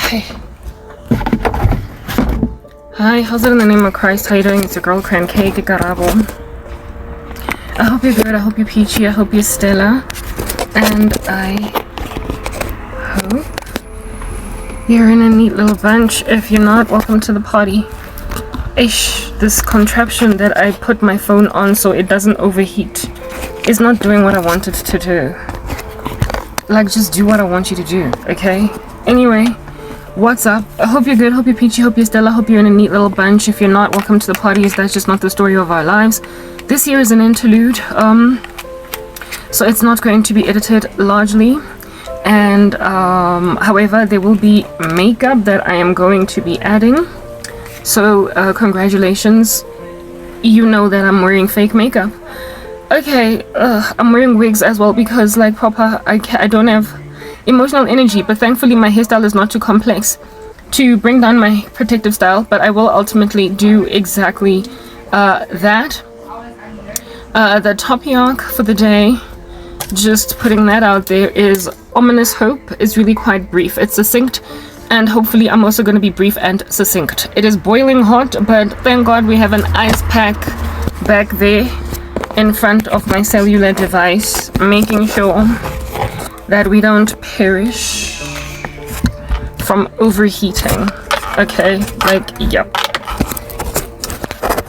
Okay. Hi, how's it in the name of Christ? How you doing? It's your girl Cran Cake, Karabo. I hope you're good. I hope you're peachy. I hope you're stellar. And I hope you're in a neat little bunch. If you're not, welcome to the party. Ish, this contraption that I put my phone on so it doesn't overheat is not doing what I want it to do. Like, just do what I want you to do, okay? Anyway, what's up? I hope you're good, hope you're peachy, hope you're stellar, hope you're in a neat little bunch. If you're not, welcome to the party. That's just not the story of our lives. This here is an interlude, so it's not going to be edited largely. And however, there will be makeup that I am going to be adding. So congratulations, you know that I'm wearing fake makeup. Okay, I'm wearing wigs as well because like proper, I don't have emotional energy, but thankfully my hairstyle is not too complex to bring down my protective style, but I will ultimately do exactly that. The topic for the day, just putting that out there, is ominous hope. Is really quite brief. It's succinct, and hopefully I'm also going to be brief and succinct. It is boiling hot, but thank God we have an ice pack back there in front of my cellular device, making sure that we don't perish from overheating. Okay, like, yep.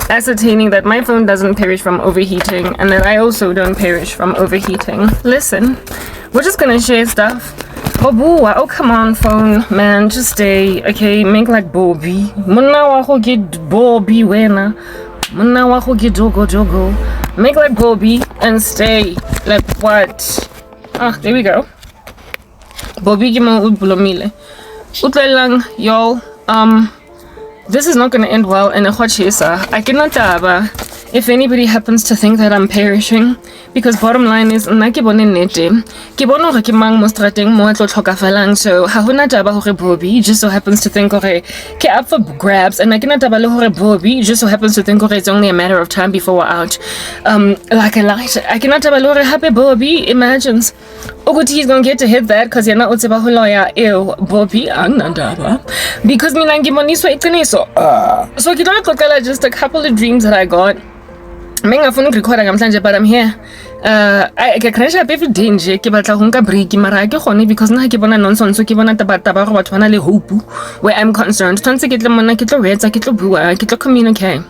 Ascertaining that my phone doesn't perish from overheating and that I also don't perish from overheating. Listen, we're just gonna share stuff. Oh, come on, phone, man, just stay, okay? Make like Bobby. Muna wako get Bobby wena. Muna wako get jogo. Make like Bobby and stay. Like what? Ah, there we go. Bobby gima ubulomile. Utlelang, y'all. This is not gonna end well in a Hochesa. I cannot taba if anybody happens to think that I'm perishing, because bottom line is nna ke bone nnete ke bone hore ke mang mo strateng mo tlo tlhokafalang, so ha hona taba hore Bobby just so happens to think hore ke up for grabs, and I cannot taba le hore Bobby just so happens to think hore it's only a matter of time before we're out like a light. I cannot taba le hore happy Bobby imagines ukuthi he's gonna get to hit that because yena o tseba ho lawyer ew Bobby anandaba, because mina ngimoniswa iqiniso. So ke tlo qoqela just a couple of dreams that I got. Mengafuna ukurecorda namhlanje, but I'm here. I ke crash up every day nje ke batla ho nka break mara ke khone because nna ke bona nonsense ke bona taba go batho bana le hope where I'm concerned. Tshwantse ke tle mona ke tlo retsa ke tlo bua ke tlo communicate.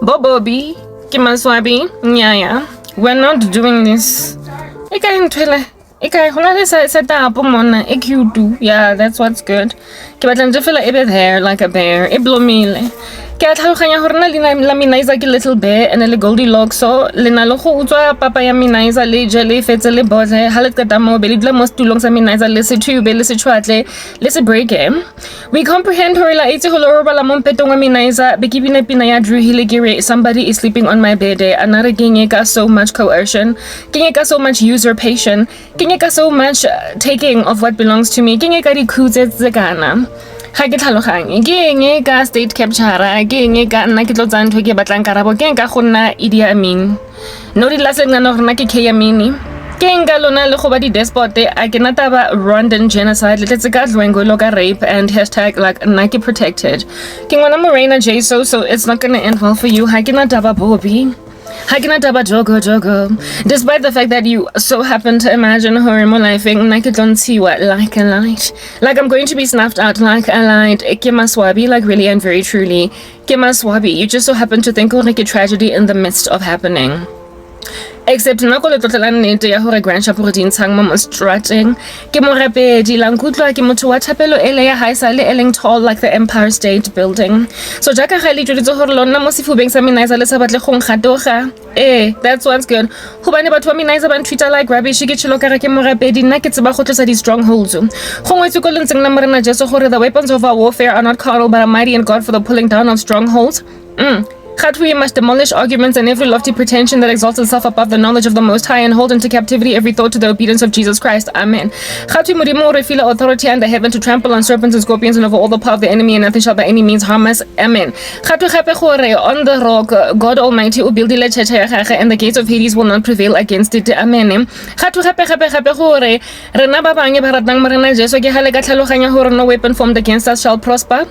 Bobby ke maswabi nyaya, we're not doing this. Eka ntwele eka hona le sa up mona e cute. Yeah, that's what's good. Ke batla nje fela ebe there like a bear e blomile. Ke a tlhaloganya gore na lena la Minaiza ke little bear and le Goldilocks, so lena lo go utswa papa ya Minaiza le je le fetse le botle ha le tseta mo be le dula mo stulong sa Minaiza le se tube le se tshwatle le se break him. We comprehend hore la itse go lo robala mo mpetong wa Minaiza be ke bina pina ya Drew hile ke somebody is sleeping on my bed. Another ke ka so much coercion, ke ka so much usurpation, ke ka so much taking of what belongs to me, ke ka di khutse tse kana. Ha ke tlhaloganye ke ka state capture ke ka nna ke tlotsa ntho ke batlang Karabo ke ka gonna Idi Amin no di lase nna no rena ke Yamini ke nga lona le go ba di despot a ke nata ba Rwandan genocide le tletse ka Hlongwane ka rape and hashtag like nna ke protected ke ngwana Morena Jesu, so it's not gonna end well for you. Ha ke nata ba Bobby, ha ke nata ba jogo, despite the fact that you so happen to imagine her mo lifing nna ke tlontshiwa like a light, like I'm going to be snuffed out like a light. Ke maswabi, like really and very truly ke maswabi. You just so happen to think like a tragedy in the midst of happening. Except nako le tlotla nnete ya hore grandship re dintshang mo strutting ke mo rapedi la nkutlwa ke motho wa thapelo ele ya haisa le eleng tall like the Empire State Building. So jaka ga le joditse hore lona mo sefubeng sa Minaiza le sa batle go ngatoga that's what's good. Hobane batho ba Minaiza ba ntwita like rubbish ke tshilo ka re ke mo rapedi nna ke tseba go tlosa di strongholds go ngwetse go lentseng na Morena Jesu hore the weapons of our warfare are not carnal but are mighty in God for the pulling down of strongholds. We must demolish arguments and every lofty pretension that exalts itself above the knowledge of the Most High and hold into captivity every thought to the obedience of Jesus Christ. Amen. Modimo re feel authority under heaven to trample on serpents and scorpions and over all the power of the enemy, and nothing shall by any means harm us. Amen. On the rock, God Almighty will build the church, and the gates of Hades will not prevail against it. Amen. No weapon formed against us shall prosper.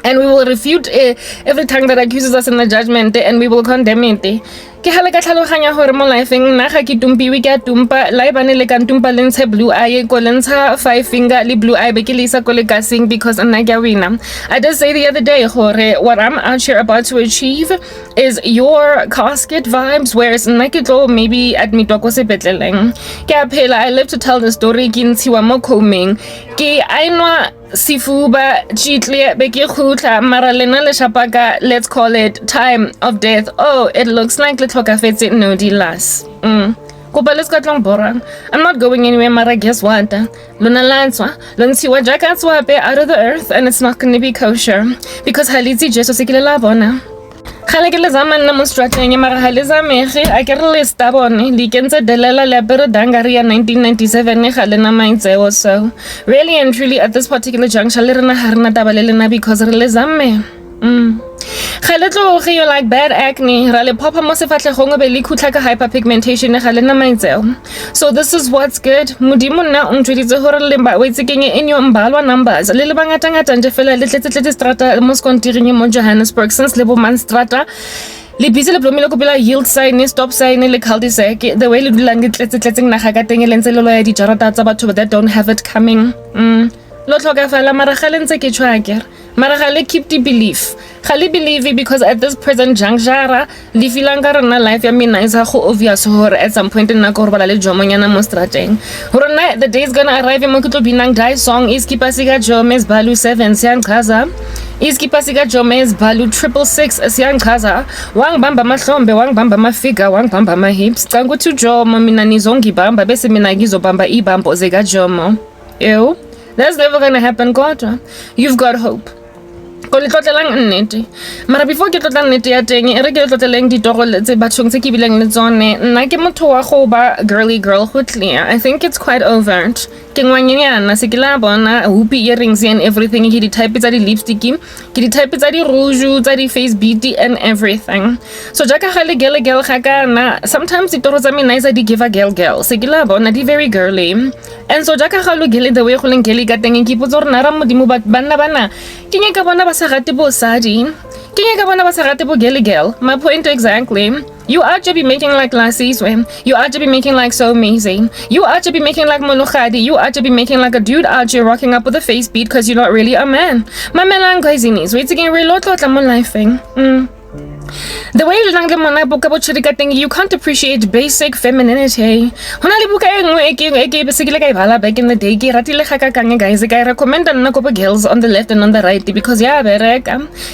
And we will refute every tongue that accuses us in the judgment, and we will condemn it. Ke hale ka tlhaloganya gore mo lifeng nna ga ke tumpiwe ke a tumpa la bane le ka tumpa le ntshe blue eye ko le ntsha 5 finger le blue eye be ke le isa ko le gasing because nna ke a wina. I did say the other day gore what I'm out here about to achieve is your casket vibes, whereas nna ke tlo maybe admitwa ko sepetleleng ke a phela. I live to tell the story ke ntshiwa mo coming ke ainwa sifuba chitle be ke khutla mara lena le shapaka, let's call it time of death. Oh, it looks like tlhokafetse no dilas. Kopa le ska tlong borang. I'm not going anywhere, mara guess what? Lona lanswa, lonsiwa jaka swape out of the earth, and it's not going to be kosher because halitsi jeso sekile la bona. Khale ke le zaman na mostrateng mara hale zamege a ke re le stabone le kentse delela le pero dangaria 1997 khale na maintseo. So really and truly at this particular juncture le rena harna tabalelena because re le zamme. You're like bad acne, rale papa mo sefatlhegong be le khutla ka hyperpigmentation gale na maintseo. So this is what's good. Modimo nna o ntshweditse gore le ba wetse kenye in your mbalwa numbers le bangata ngata nje fela le tletse strata mo skontiring mo Johannesburg since le bo man strata le busy le blomile ko pela yield sign, stop sign le cul-de-sac, the way le dulang tletseng naga ka teng le ntse le lo ya dijarata tsa batho that don't have it coming. Lo tlhoka fela mara gale ntse ke tshwa akere mara gale keep the belief. Khali believe it because at this present juncture li filanga rena life ya mina is go obvious hore at some point nna go robala le jomonyana mo strateng rona the day is gonna arrive mo ke tlo binang die song is kipasika jomes balu 7 siyanchaza is kipasika jomes balu 666 siyanchaza wangibamba mahlombe wangibamba mafika wangibamba ma hips cangu to jomo mina nizongibamba bese mina ngizobamba ibambo zeka jomo. Ew, that's never gonna happen kodwa. You've got hope. Ko le tlotlelang nnete mara before ke tlotla nnete ya teng re ke tlotleleng ditoro tse bathong tse ke bileng le tsone nna ke motho wa go ba girly girl go clear. I think it's quite overt ke ngwanyana se ke la bona hoopy earrings and everything ke di type tsa di lipstick ke di type tsa di rouge tsa di face bead and everything. So jaka gale girl ga kana sometimes ditoro tsa mina is di give a girl se ke la bona di very girly, and so jaka galo girl the way go leng girl ka teng ke ipotsa gore nara modimo bana ke nyaka bona ba sa rate bo sadi ke nyaka bona ba sa rate bo girl. My point exactly. You are to be making like Lassie's way. You are to be making like So Amazing. You are to be making like Monokhadi. You are to be making like a dude out here rocking up with a face beat because you're not really a man. My man ang crazy knees. Wait again, real lot of life thing. The way you can't appreciate basic femininity. Back in the day, guys, I recommend girls on the left and on the right because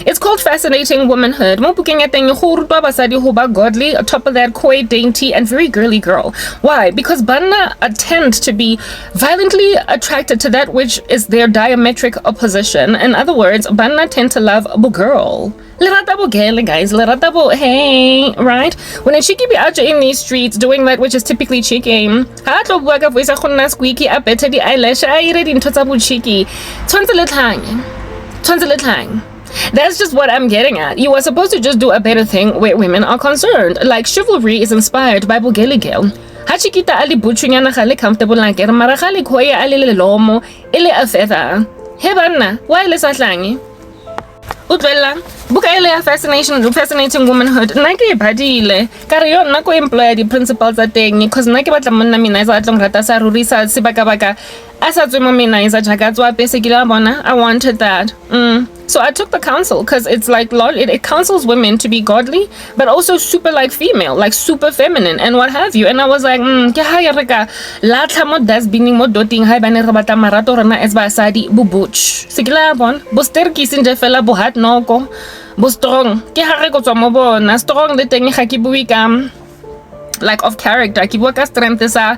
it's called fascinating womanhood. Godly, top of that koi, dainty, and very girly girl. Why? Because banna tend to be violently attracted to that which is their diametric opposition. In other words, banna tend to love a girl. Leratabo girl, guys, leratabo, hey, right? When a cheeky be out in these streets doing that which is typically cheeky, hato buaga voice a squeaky, I better the eyelash, I read into tabu cheeky. Tonsile. That's just what I'm getting at. You are supposed to just do a better thing where women are concerned. Like chivalry is inspired by Bugeli girl. Hachikita ali buchunyana khale comfortable like mara khale khoya ali le lomo ile a feather. Hebanna, why le sahlangi? Utwela buka ile ya fascinating womanhood nna ke badile kare yo nna ko employer di principles tsa teng because nna ke batla monna mina isa tlong rata sa rurisa sebaka asa tswe mo mina isa jaka tswa pese ke la bona. I wanted that. So I took the counsel because it's like it counsels women to be godly but also super like female, like super feminine and what have you. And I was like ke ha ya reka la tla mo dustbin mo doting ha ba ne re batla marato rena as basadi bu butch se ke la bona bo sterkis nje fela bo hat noko bo strong ke ha re go tswa mo bona strong le teng ga ke bui ka like of character ke bua ka strength sa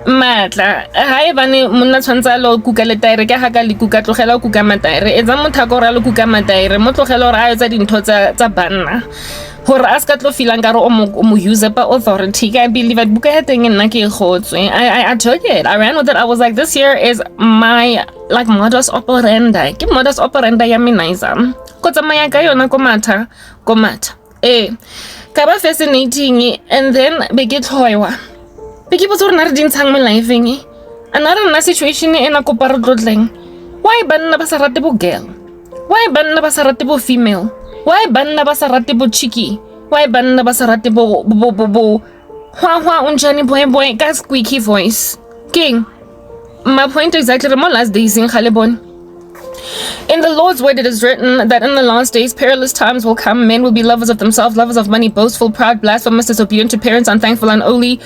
matla ha e bane monna tshwantsa lo kuka le taere ka ha ka le kuka tlogela kuka mataere e tsa mothako ra lo kuka mataere mo tlogela re a tsa dintho tsa banna hore a ska tlo feelang ka re o mo usurper authority. I believe at buka heteng nna ke gotswe. I took it, I ran with it. I was like, this here is my like modus operandi. Ke modus operandi ya minaiza ko tsamaya ka yona ko matha ka ba fascinating. And then be ke tlhoywa be ke botse gore na re dintshang mo lifeng another na situation e na ko pa re tlotleng. Why banna ba sa rate bo girl? Why banna ba sa rate bo female? Why banna ba sa rate bo cheeky? Why banna ba sa rate bo hwa unjani boy ka squeaky voice? King, my point exactly the last days in Khalebon. In the Lord's word it is written that in the last days perilous times will come. Men will be lovers of themselves, lovers of money, boastful, proud, blasphemous, disobedient to parents, unthankful, unholy,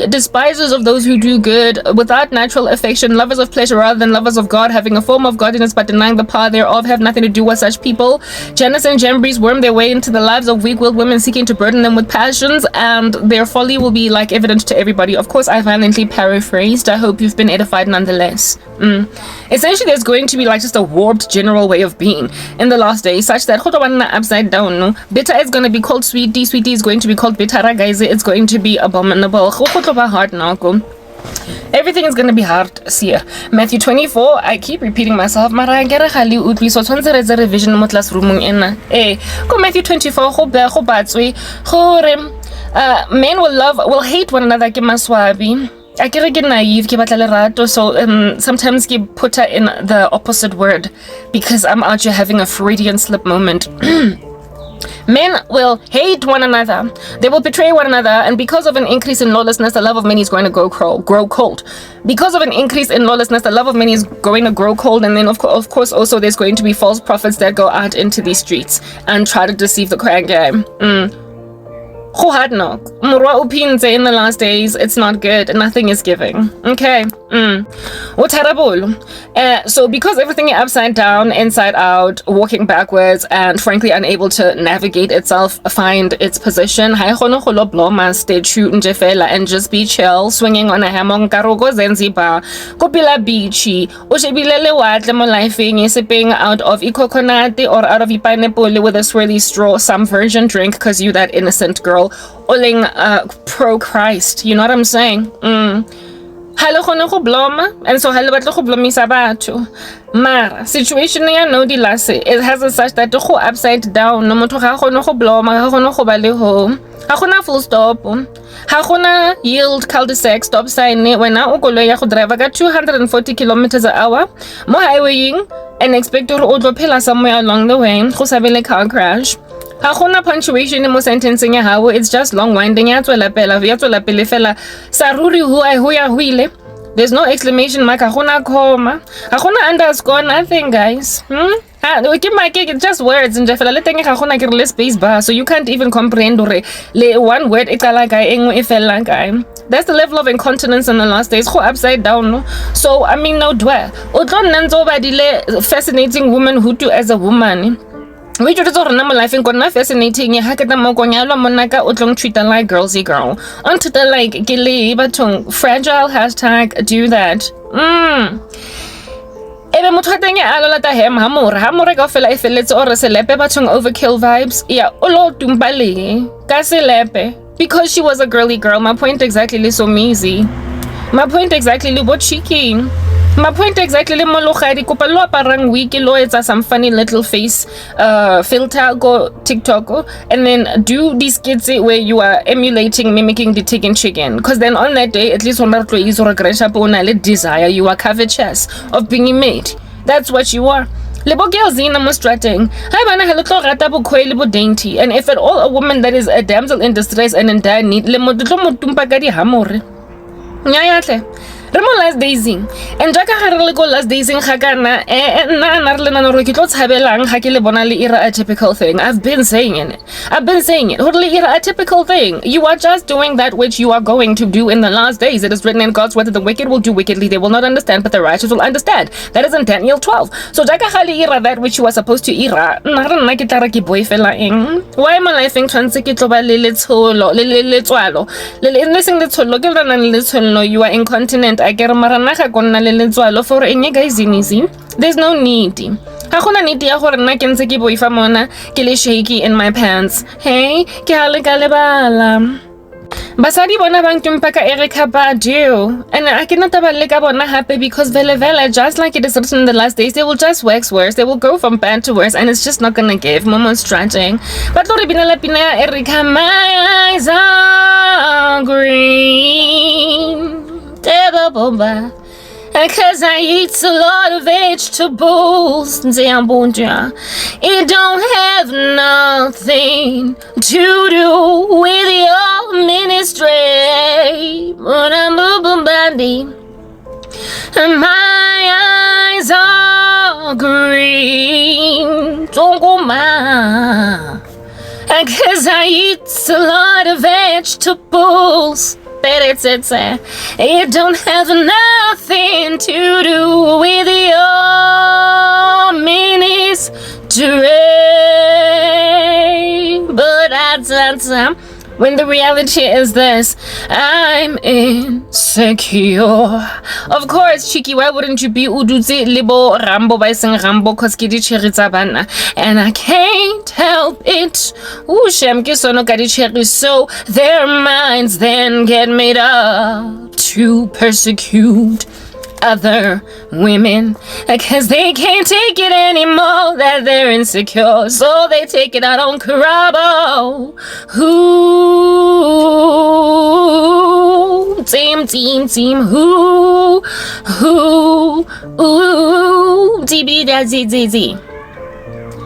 despisers of those who do good, without natural affection, lovers of pleasure rather than lovers of God, having a form of godliness but denying the power thereof, have nothing to do with such people. Jannes and Jambres worm their way into the lives of weak-willed women, seeking to burden them with passions, and their folly will be like evident to everybody. Of course, I violently paraphrased. I hope you've been edified nonetheless. Essentially, there's going to be like just a warped general way of being in the last days, such that upside down. No, bitter is going to be called sweetie, sweetie is going to be called bitter, guys. It's going to be abominable. Everything is going to be hard. See ya. Matthew 24. I keep repeating myself. Mara gere khali utwi so tshwantse re tse revision mo classroom ena. Go Matthew 24 go be go batswe gore men will hate one another ke maswabi. I get naive, so sometimes you put her in the opposite word because I'm out here having a Freudian slip moment. Men will hate one another, they will betray one another, and because of an increase in lawlessness, the love of many is going to grow cold. Because of an increase in lawlessness, the love of many is going to grow cold, and then of course also there's going to be false prophets that go out into these streets and try to deceive the crying game. In the last days, it's not good. Nothing is giving. Okay. So because everything is upside down, inside out, walking backwards, and frankly unable to navigate itself, find its position, stay true and just be chill, swinging on a hammock, karogo Zanzibar, kopila beachy, sipping out of a coconut or out of a pineapple with a swirly straw, some virgin drink, because you that innocent girl. Oling pro Christ, you know what I'm saying? Halo khone go bloma, and so halo batlo go blomisa batho. Mara situation ya no dilase, it has a such that go upside down, no motho ga khone go bloma, ga khone go ba le home. Ha gona full stop. Ha gona yield cul-de-sac stop sign wena o koloi ya go drive ka 240 kilometers an hour mo highwaying and expect to o tlo phela somewhere along the way go sabele car crash. Ha gona punctuation mo sentencing ya hawo, it's just long winding ya tswela pele fela saruri huile. There's no exclamation mark, ha gona comma, ha gona underscore, nothing, guys. It's just words and fela le teng ga gona ke re space bar, so you can't even comprehend gore le one word e qala kae engwe e fela kae. That's the level of incontinence in the last days. Go upside down, no? So I mean, no dwell. O tlo nntse ba dile fascinating womanhood as a woman. We just don't know life and gonna fascinating. You hack at the Mokonyalo Monaka Utlong treat like girlsy girl. Onto the like gilly batung fragile hashtag do that. Ebe mothateng ya alolata hem hamore ka fela e feletse or selepe batung overkill vibes. Yeah, olo tumbali ka selepe because she was a girly girl. My point exactly li so easy. My point exactly li what cheeky. My point exactly le mologadi kopa lo aparang wiki lo etsa some funny little face filter go TikTok and then do these skits where you are emulating, mimicking the chicken chicken, because then on that day at least on that is or a desire, you are covetous of being made. That's what you are. Lebo girls in mo strutting. Hi bana hello tlo rata bo khwele bo dainty, and if at all a woman that is a damsel in distress and in dire need le mo tumpa ka di hamore. Nyayatle. Remo last daysing and jaka ga re le go last daysing ga kana nna na re le nana re ke tlo tshabelang ga ke le bona le ira a typical thing. I've been saying it. Hore le ira a typical thing. You are just doing that which you are going to do in the last days. It is written in God's word that the wicked will do wickedly. They will not understand, but the righteous will understand. That is in Daniel 12. So jaka ga le ira that which you are supposed to ira. Nna ke tla re ke boy fela eng. Why am I living tshwantse ke tlo ba le letsholo le tswalo. Le seng letsholo ke rena le letsholo. You are incontinent. I get maranaga konna le letswalo for eng guys easy. There's no need. Ga gona need ya gore nna ke ntse ke boifa mona ke le shaky in my pants. Hey, ke hale ka lebala. Basadi bona bang tumpaka Erika Badu. And I cannot le ka bona happy because vele just like it is written in the last days, they will just wax worse. They will go from bad to worse and it's just not gonna give. Momo's stretching. But Lori Binala Pina Erika, my eyes are green. Bomba. Cause I eat a lot of vegetables. It don't have nothing to do with your ministry. But I'm a bombandi. And my eyes are green. Don't go ma. Cause I eat a lot of vegetables. It don't have nothing to do with your ministry. But when the reality is this, I'm insecure. Of course, Chiki, why wouldn't you be Uduzi Libo Rambo by saying Rambo Koskidi Cheritabana? And I can't help it. Ooh, Shem Kisono Kadicheri, so their minds then get made up to persecute other women because they can't take it anymore that they're insecure, so they take it out on Karabo. Who team who TBZZZ.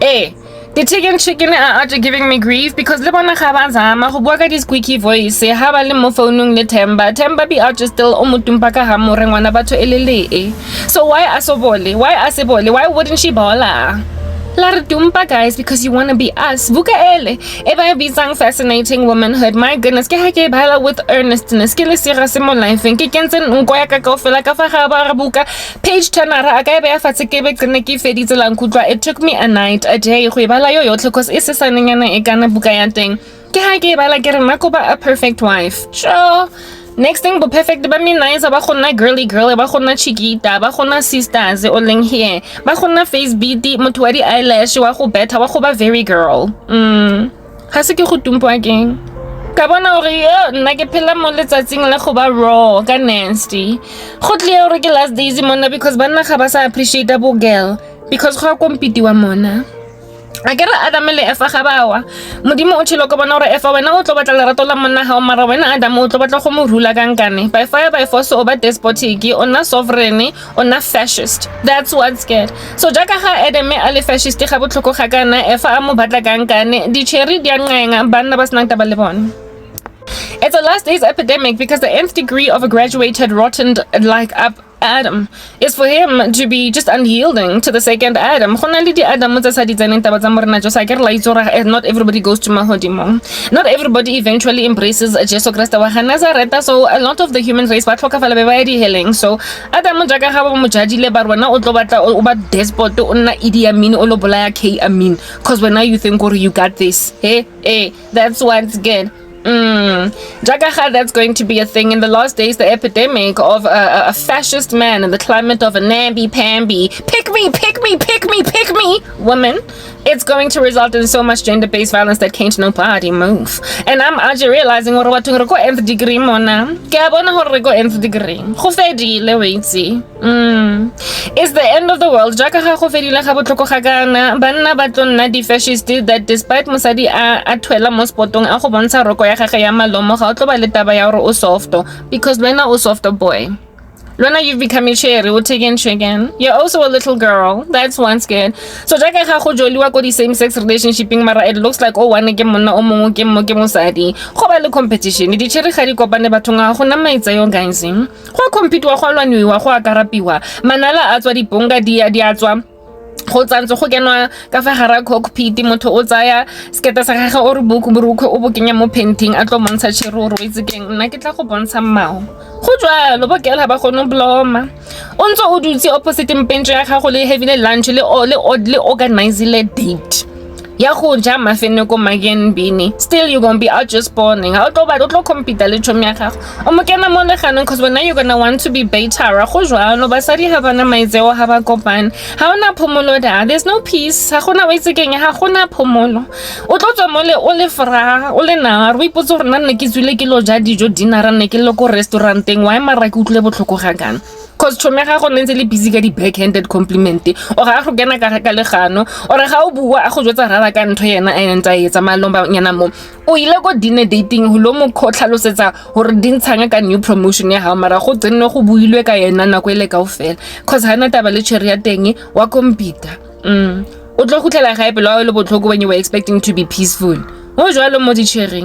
Hey, the chicken are giving me grief because lebona khabazama go bua ka di squeaky voice ha ba le mo phone le Temba be out just still omutumpa ka ha mo rengwana batho elele. So why asobole? Why wouldn't she bola? La dumpa guys, because you want to be us. Buka ele. If I be sang fascinating womanhood, my goodness, ke ha ke bhala with earnestness. Ke le sira se mo life. Ke kentseng nko ya ka kaofela ka fa ga ba buka page turner a ka be ya fatse ke be tsene ke feditse la nkutwa. It took me a night, a day go bala yo yotlhe cause is sananyana e kana buka ya teng. Ke ha ke bala ke re nna ko ba a perfect wife. Sure. Next thing, but perfect ba me nice ba gonna girly girl ba gonna chiquita ba gonna sisters o leng here ba gonna face beauty motho wa di eyelash wa go better wa go ba very girl. Ha se ke go tumpo again ka bona gore nna ke phela mo letsatsing le go ba raw ka nasty go tle gore ke last days mona because banna ga ba sa appreciate bo girl because go competiwa mona. I get Adam le efa gabawa modimo o tshilo go bona gore efa wena o tlo batla lerato la monna ha o mara wena Adam o tlo batla go mo rula kankane by fire by force o ba despotic ona sovereign ona fascist. That's what's scared. So jaka ha Adam ale fascist ga botlhoko ga kana efa a mo batla kankane di cherry di anqenga banna ba snang taba le bona. It's a last days epidemic because the nth degree of a graduated rotten like up Adam is for him to be just unyielding to the second Adam. Not everybody goes to Mahodimo. Not everybody eventually embraces Jesus Christ. So a lot of the human race healing. So Adam despot Idi Amin K Amin. Cause when now you think you got this. Hey, that's what's good. Jagaha, that's going to be a thing in the last days. The epidemic of a fascist man and the climate of a namby-pamby pick me woman. It's going to result in so much gender-based violence that can't nobody move. And I'm actually realizing what we're doing. Go nth degree mona. Go nth degree. It's the end of the world. Jagaha go fedile ga botlhoko ga kana banna ba tlo di fascist that despite mosadi a twela mo spotong a go bontsha roko ya gage ya malomo ga o tlo ba le taba ya gore o soft because wena o soft boy. Lona, you've become a cherry, we'll take in chicken. You're also a little girl. That's once good. So jaka ga go joliwa ko di same sex relationshiping mara it looks like one ke monna o mongwe ke mosadi. Go ba le competition di cherry ga di kopane batho nga go na maitseo guys go compete wa go lwaniwa go akarapiwa manala a tswa diponga di a tswa go tsantse go kenwa ka fa gara cockpit motho o tsaya sketa sa gagwe o re borukwe o bokenya mo painting a tlo montsha tshiroro itse keng nna ke tla go bontsha mmao go jwalo bo kela ba gone bloma o ntse o dutse opposite mpentsho ya gago le having lunch le organize le date ya go ja mafene ko magen bini still you gonna be out just spawning how to ba tlo compete le chomi ya gago o mo kena mo legano cause when you're gonna want to be better go jwalo basadi ha bana maitseo ha ba kopane ha ona phomolo da there's no peace ha gona wa itse keng ha gona phomolo o tlo tswa mo le o le fra o le na re ipotse gore nna ke tswile ke lo ja dijo dinner nne ke le ko restauranteng wa mara ke utlwe botlhoko ga kana cause chomi ga go ntse le busy ka di backhanded compliment o ga go kena ka le gano o re ga o bua a go jwetsa rara ka ntho yena a ntsa etsa malomba nyana mo o ile go dinner dating ho lo mo khotlhalosetsa gore dintshanga ka new promotion ya ha mara go tsenne go builwe ka yena nako ile kaofela cause hana taba le cherry ya teng wa compete o tlo gutlela ga epela le botlhoko when you were expecting to be peaceful o jwalo mo di cherry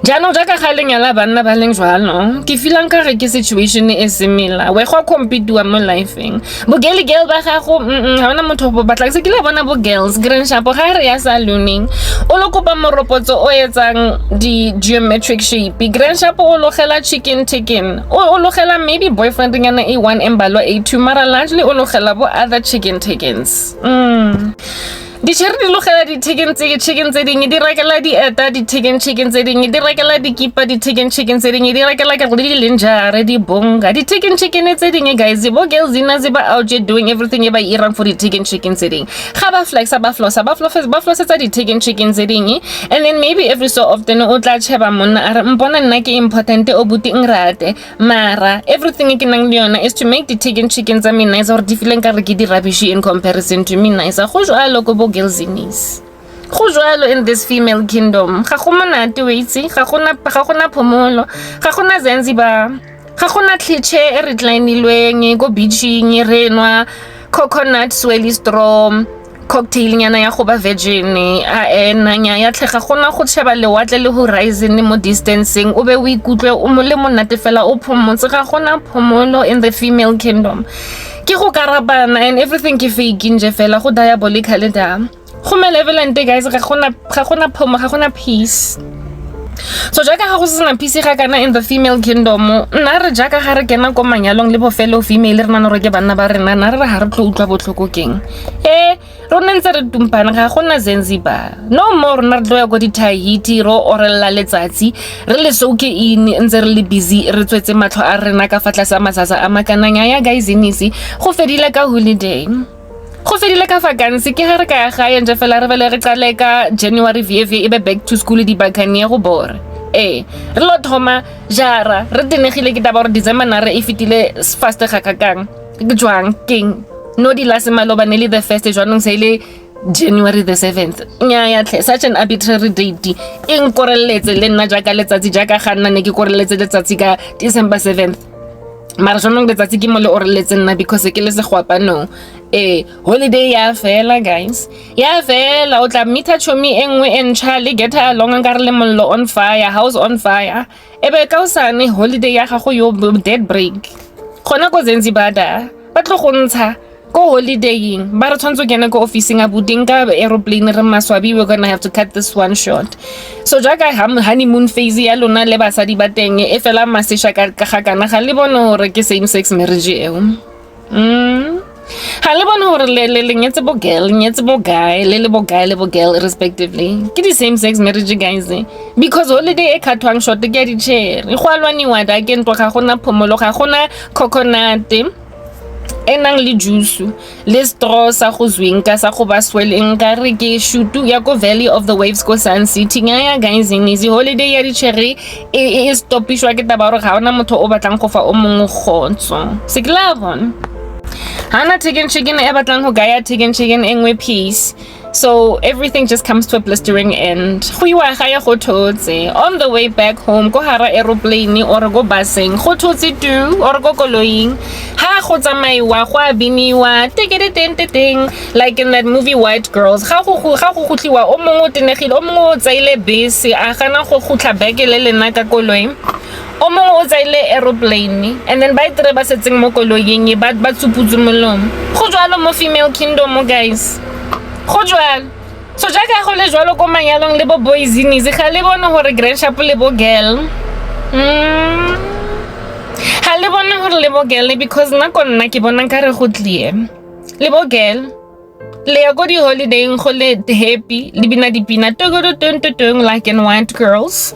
jano jaka khaleng ya la banna ba leng jwalo ke feelang ka re ke situation e similar we go compete wa mo lifeng bo girl ba ga go ha ona motho bo batla se ke le bona bo girls grand shapo ga re ya salooning o lo kopa moropotso o etsang di geometric shape grand shapo o logela chicken o logela maybe boyfriend ngana A1 embalo A2 mara largely o logela bo other chickens di cherry di logela di chicken tse ding di rekela di eta di chicken tse ding di rekela di kipa di chicken tse ding di rekela ka di lenjare di bonga di chicken tse ding guys bo girls ina ziba out doing everything eba irang for di chicken tse ding ga ba flex ba floss tsa di chicken tse ding and then maybe every so often o tla cheba monna a re mpona nna ke important o buti ngrate mara everything ke nang le yona is to make the chicken tsa me nice or di feeling ka re ke di rubbish in comparison to me nice go jwalo go girls in this go jwalo in this female kingdom ga go monate weitse ga gona phomolo ga gona Zanzibar ga gona cliche e reclinilweng go beaching re nwa coconut swirly straw cocktail nyana ya go ba virgin a nanya ya tlhe ga gona go tsheba lewatle le horizon mo distancing o be o ikutlwe o mo le monate fela o phomotse ga gona phomolo in the female kingdom ke go karabana and everything ke fake nje fela go diabolical da go malevolent guys ga gona phomo ga gona peace so jaka ga go sena peace ga kana in the female kingdom nna re jaka ga re kena ko manyalong le bo fellow female re nna re ke banna ba rena na re ha re tlo utlwa botlhoko keng rona ntse re tumpana ga gona Zanzibar no more na re tlo ya go di Tahiti ro orella letsatsi re le soke in ntse re le busy re tswetse matlho a rena ka fatla sa matsatsa a makananya ya guys inisi go fedile ka holiday go fedile ka vacancy ke ga re ka ya ga ntse fela re bele re qale ka January VV ebe back to school di bakanye go bore re lo thoma jara re dinegile ke taba re December na re e fitile fast ga kakang ke jwang king no di lase maloba nele the first jwanong se ile January the 7th nya ya tle such an arbitrary date eng koreletse le nna jaka letsatsi jaka ga nna ne ke koreletse letsatsi ka December 7th mara jwanong letsatsi ke mo le oreletse nna because ke le se gwapa no holiday ya fela guys ya fela o tla meet chomi engwe encha le get along ka re le mollo on fire house on fire ebe ka usane holiday ya gago yo dead break gona go Zanzibar da ba tlo go ntsha go holidaying ba re tshwantse kena go officing a buding ka aeroplane re maswabi we're gonna have to cut this one short so jaka honeymoon phase ya lona le basadi ba teng e fela masesha ka kana ga le bone hore ke same sex marriage ha le bone hore le nyetse bo girl nyetse bo guy le bo girl respectively ke di same sex marriage guys because holiday e khathwang short ke di cherry go alwaniwa da ke ntwa ga gona phomolo ga gona coconut enang le juice le straw sa go zwinka sa go ba sweleng ka re ke shutu ya go Valley of the Waves go Sun City ngaya guys in easy holiday ya di cherry e stopishwa ke taba gore ga ona motho o batlang go fa o mongwe khotso seklavon hana chicken e batlang go gaya chicken engwe peace So everything just comes to a blistering end. On the way back home, go hara aeroplane or go busing, go thotse tu or go koloing. Ha go tsamaiwa, go abiniwa, ting, like in that movie White Girls. Ga go gutliwa o mongwe o tenegile, o mongwe o tsaile bese, a gana go gutla beke le lena ka koloi. O mongwe o tsaile aeroplane, and then ba itere ba setseng mo koloing ba tsuputse molomo. Go jwalo mo female kingdom, guys. Go jwalo. So jaaka go le jwalo ko manyalong le bo boysini ze ga le bona gore grandshap le bo girl. Ha le bona gore le bo girl because nna ko nna ke bona nkare go tlie. Le bo girl le ya go di holiday go le happy le bina dipina togodo like in White Girls.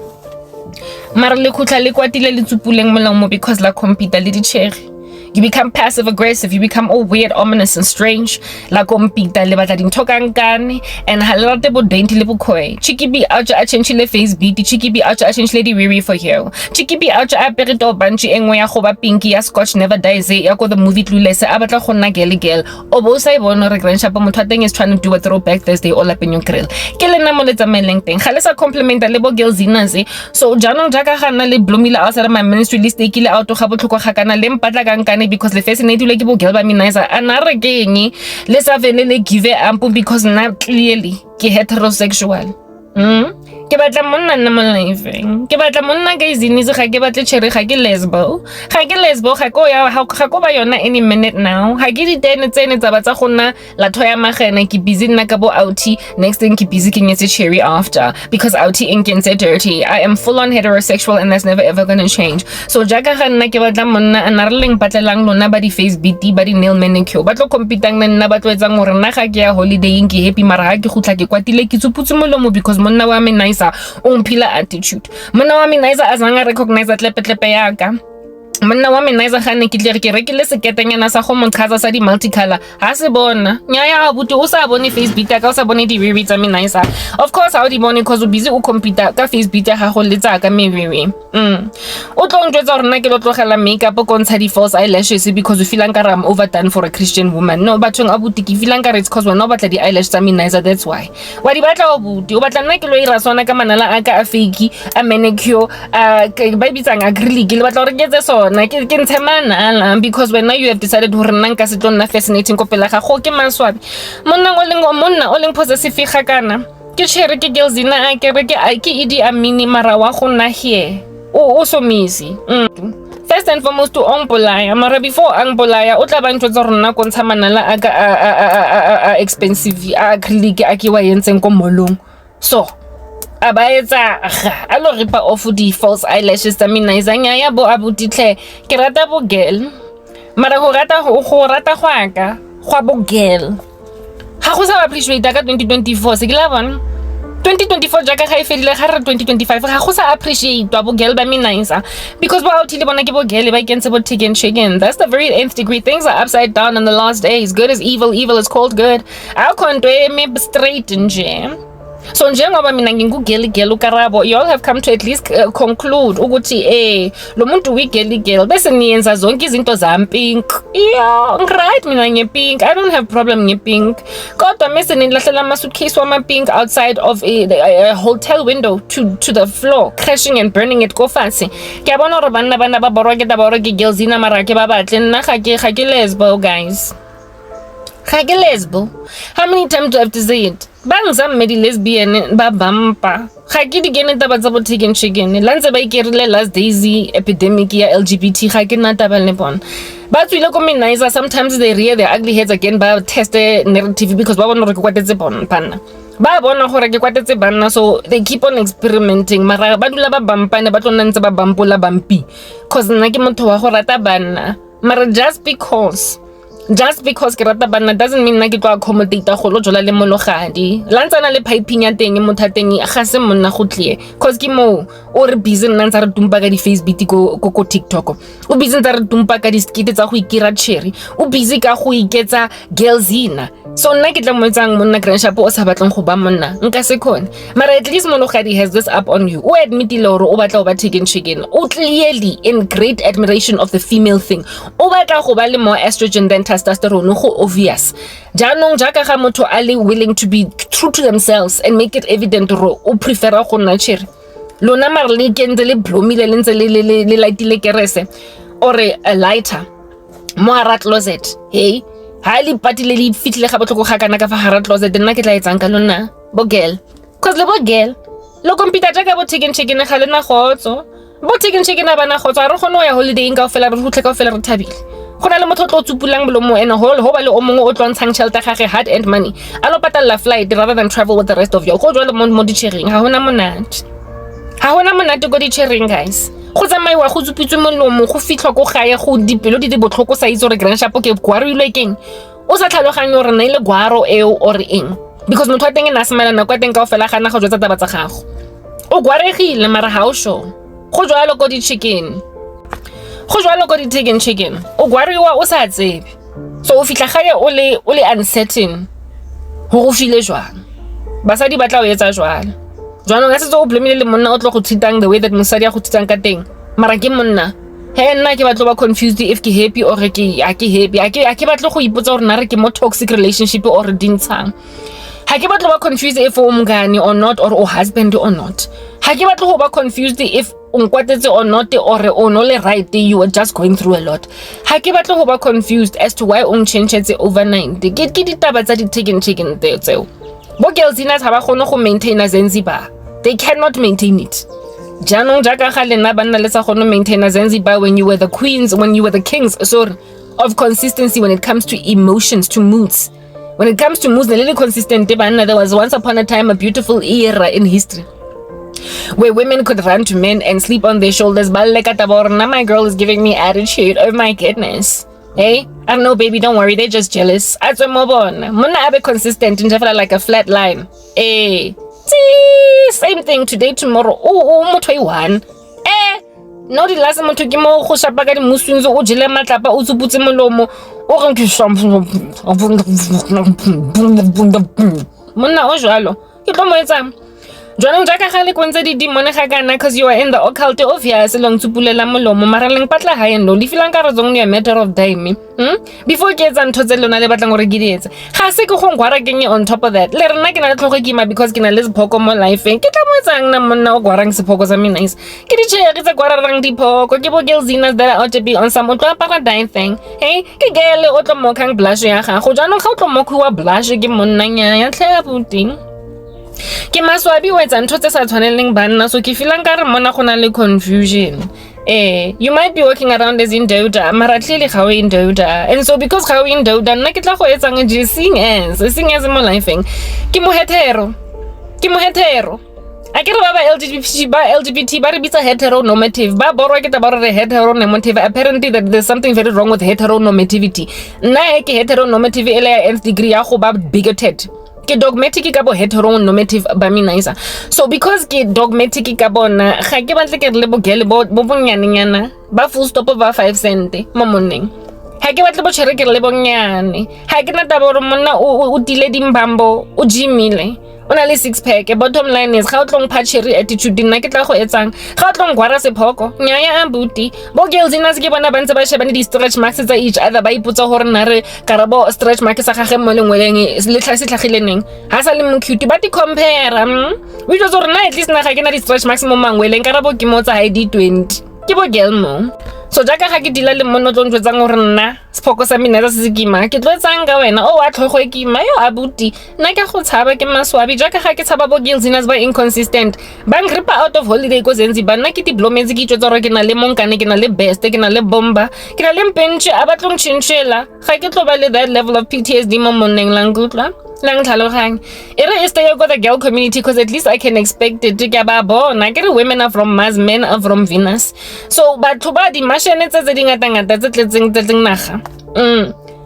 Mara le khutla le kwatile le tsupuleng molomo because la computer le di cherry. You become passive aggressive, you become all weird, ominous and strange. La compita le batla dintho kankane and halate bo dainty le bo koi. Chiki bi out a change le face beat, chiki bi out a change lady weary for you. Chiki bi out a perito banchi engwe ya go ba pinky ya scotch never dies ya go the movie clueless a batla go nna girl. Obo sa ibona re grandshap motho a teng is trying to do a throwback Thursday all up in your grill. Ke le nna mo le tsamaeleng teng. Ga le sa complimenta le bo girls inaze. So jaanong jaka ga nna le blomile outside my ministry list e kile out ga botlhoko ga kana le mpatla kankane because the fascinated like bo girl ba minaiza anare keng le sa vele give ample because na clearly ke heterosexual. Ke batla monna nna mo living. Ke batla monna ga izini ze ga ke batla cherry ga ke lesbo. Ga ke lesbo ga ko ya ga ko ba yona any minute now. Ha ke di tene tsene tsa batsa go nna la thoya magena ke busy nna ka bo outie next thing ke busy ke nyetse cherry after because outie inkentse dirty. I am full on heterosexual and that's never ever going to change. So jaka ga nna ke batla monna anarleng patlelang lona ba di face beat ba di nail manicure ba tlo competang nna ba tlwetsang gore nna ga ke ya holiday ke happy mara ha ke gutla ke kwatile ke tsuputse molomo because monna wa me nice umpila attitude. Monna wa mina isa azanga recognize tlepe yaka. Monna wa mina isa gane ke tle ke rekile seketenyana sa go montshaza sa di multicolor. Ha se bona. Nyaya abuti o sa bone Facebook ka o sa bone di reviews tsa mina isa. Of course how di bone because o busy o computer ka Facebook ga go letsa ka meriri. O tlo njwetsa gore nna ke lo tlogela makeup ko ntsha di false eyelashes because you feel like I'm overdone for a Christian woman. No, bathong abuti ke feel like it's because wena o batla di eyelashes tsa mina isa, that's why. Wa di batla abuti o batla nna ke lo ira sona ka manala aka a fake a manicure ba bitsang acrylic le batla gore ke tse sona ke ntshe manala because when now you have decided gore nna nka se tlo nna fascinating ko pela ga go ke maswabi monna o leng possessive ga kana ke cherry ke girls ina ke re ke idi a mini mara wa go nna here o so misi. First and foremost to ompolaya mara before angbolaya o tla ba ntse gore nna go ntsha manala a expensive a acrylic a ke wa yentseng ko molong so abaetsa a lo ripa off di false eyelashes tsa mina izanya ya bo abutitle ke rata bo girl mara go rata go aka gwa bo girl ha go sa appreciate ka 2024 se ke la bona 2024 jaka ga ifelile ga re 2025 ga go sa appreciate bo girl ba mina isa because bo out ile bona ke bo girl ba ikentse bo chicken chicken. That's the very nth degree. Things are upside down in the last days. Good is evil, evil is called good. Akonto me straight nje. So njengoba mina ngingugeli Karabo, you all have come to at least conclude ukuthi lo muntu wigeli bese niyenza zonke izinto zami pink. Yeah, right mina nge pink. I don't have problem nge pink. Kodwa mese nilahlela ama suitcase wama pink outside of a hotel window to the floor, crashing and burning it go fancy. Ke bona gore bana ba boroke girls ina mara ke ba batle nna ga ke lesbo guys. Ga ke lesbo. How many times do I have to say it? Bangzam medi lesbian ba bampa. Ga ke di gene taba tsa bo chicken lantse ba ikerile last daisy epidemic ya LGBT ga ke na taba le bona. Ba tswile ko mina sometimes they rear their ugly heads again ba test narrative because ba bona gore ke kwatetse bona. Ba bona gore ke kwatetse banna so they keep on experimenting mara ba dula ba bampane ba tlonna ntse ba bampola bampi cause nna ke motho wa go rata banna mara just because ke rata banna doesn't mean nna ke tlo accommodate go lo jola le mologadi lantsana le piping ya teng mothateng ga se monna go tlie cause ke mo o re busy nna ntse re tumpa ka di Facebook ko TikTok o busy ntse re tumpa ka di skit tsa go ikira cherry o busy ka go iketsa girls ina So nna ke tla mo etsang monna grandship o sa batlang go ba monna nka se khone mara at least monogadi has this up on you o admitile hore o batla go ba taken chicken o clearly in great admiration of the female thing o batla go ba le more estrogen than testosterone go obvious jaanong jaaka ga motho a le willing to be true to themselves and make it evident hore o prefera go nna chere lona mara le kentse le blomile le ntse le lightile kerese or a lighter mo ara closet hey highly patile le fitlile ga botloko ga kana ka fa hara closet nna ke tla etsang ka lona bo girl cause le bo girl lo kompita jaaka bo chicken ga lena gotso bo chicken a bana gotso a re gone ya holiday ka ofela re hutle ka ofela re thabile go na le motho tlo tsupulang bolomo ena ho ba le o mongwe o tlontshang tšhelete ga ge hard earned money a lo patala flight rather than travel with the rest of you go jwale mo di sharing ha hona monate go di sharing guys go tsamaiwa go tsupitswe molomo go fitlhwa go gae go dipelo di botlhoko sa itse gore grandship ke gwarilwe keng o sa tlhaloganye gore na ile gwaro eo or eng because motho a teng ena smela na kwa teng ka ofela gana go jwetsa taba tsa gago o gwaregile mara ha o sho go jwalo go di chicken o gwariwa o sa tsebe so o fitlha gae o le uncertain go file jwang basadi ba tla o etsa jwalo jwanong a setso o blomile le monna o tlo go tshitang the way that mosadi a go tshitang ka teng mara ke monna nna ke batlo ba confused if ke happy or ke happy a ke batlo go ipotsa gore na re ke mo toxic relationship or dintshang ha ke batlo ba confused if o mngane or not or o husband or not ha ke batlo go ba confused if o nkwatetse or not or o no le right you are just going through a lot ha ke batlo go ba confused as to why o nchangetse overnight ke ditaba tsa di chicken tseo bo girls ina ba gone go maintain a Zanzibar they cannot maintain it jaanong jaaka ga lena banna le sa gone maintain a Zanzibar when you were the queens when you were the kings of consistency when it comes to emotions to moods when it comes to moods the little consistent banna there was once upon a time a beautiful era in history where women could run to men and sleep on their shoulders but like now my girl is giving me attitude oh my goodness. Hey, I don't know, baby, don't worry, they're just jealous. As a mobon, Mona abe consistent in like a flat line. Hey, see, same thing today, tomorrow. Oh, motoi one. No, the last month to Gimo, Hoshabaga, Muslims, or Jile Matapa, Uzubutsi Molomo, or Mona Ojalo. You don't know it's Jwanong jaka gale kwenze di demone ga kana cause you are in the occult obvious long tsupulela molomo mara leng patla ha eno li filang ka re zong a matter of time before ke etsa ntho tse lona le batlang gore ke di etsa ga se ke go ngwara keng on top of that le rena ke na le tlhogo kima because ke na le sephoko mo life ke tla mo etsang na monna o gwarang sephoko sa me nice ke di tshege tsa gwararang diphoko ke bo girlsinas that are out to be on some otlo paradigm thing hey ke gele o tlo mo khang blush ya gago jwanong ga o tlo mo khwa blush ke monna nya ya tlhela puting ke maswabi wa etsa ntho tse sa tshwaneleng banna so ke feelang ka re mona gona le confusion you might be walking around as in daughter mara clearly ga o in daughter and so because ga o in daughter nna ke tla go etsang sing as mo lifeng ke mo hetero a ke re ba LGBT ba re bitsa heteronormative ba borwa ke taba re heteronormative apparently that there's something very wrong with heteronormativity nna ke heteronormative ele ya nth degree ya go ba bigoted ke dogmatic ka bo heteronormative ba minaisa so because ke dogmatic ka bona ga ke batle ke le bogele bo bonyane ba full stop ba 5 cent mo moneng ha ke batle bo chere ke le bonyane ha ke na taba re monna o tile dimbambo o jimile ona le six pack bottom line is ga o tlong patchy attitude nna ke tla go etsang ga o tlong gwara sephoko nyaya ambuti bo girls ina se ke bona bantse ba shebane di stretch marks tsa each other ba ipotsa gore na re Karabo stretch marks sa gage mo lengweleng le tlhase tlhagileneng ha sa le mo cute ba di compare we just or na at least na ga ke na di stretch marks mo mangweleng Karabo ke mo tsa ID 20 ke bo girl mo so jaka ga ke dila le mono tlo ntwetsang gore nna sephoko sa mina se sekima ke tlo etsang ka wena o a tlhogo e kima yo abuti nna ke go tshaba ke maswabi jaka ga ke tshaba bo girls inas ba inconsistent ba ngripa out of holiday ko Zanzibar nna ke diplometse ke itse gore ke na le monkane ke na le best ke na le bomba ke na le mpenche a batlong chinchela ga ke tlo ba le that level of PTSD mo moneng langutla lang tlhaloganya ere is stay go the girl community because at least I can expect it ke ba bona ke re women are from Mars men are from Venus so batho ba di mashene tse dingata tse tletseng naga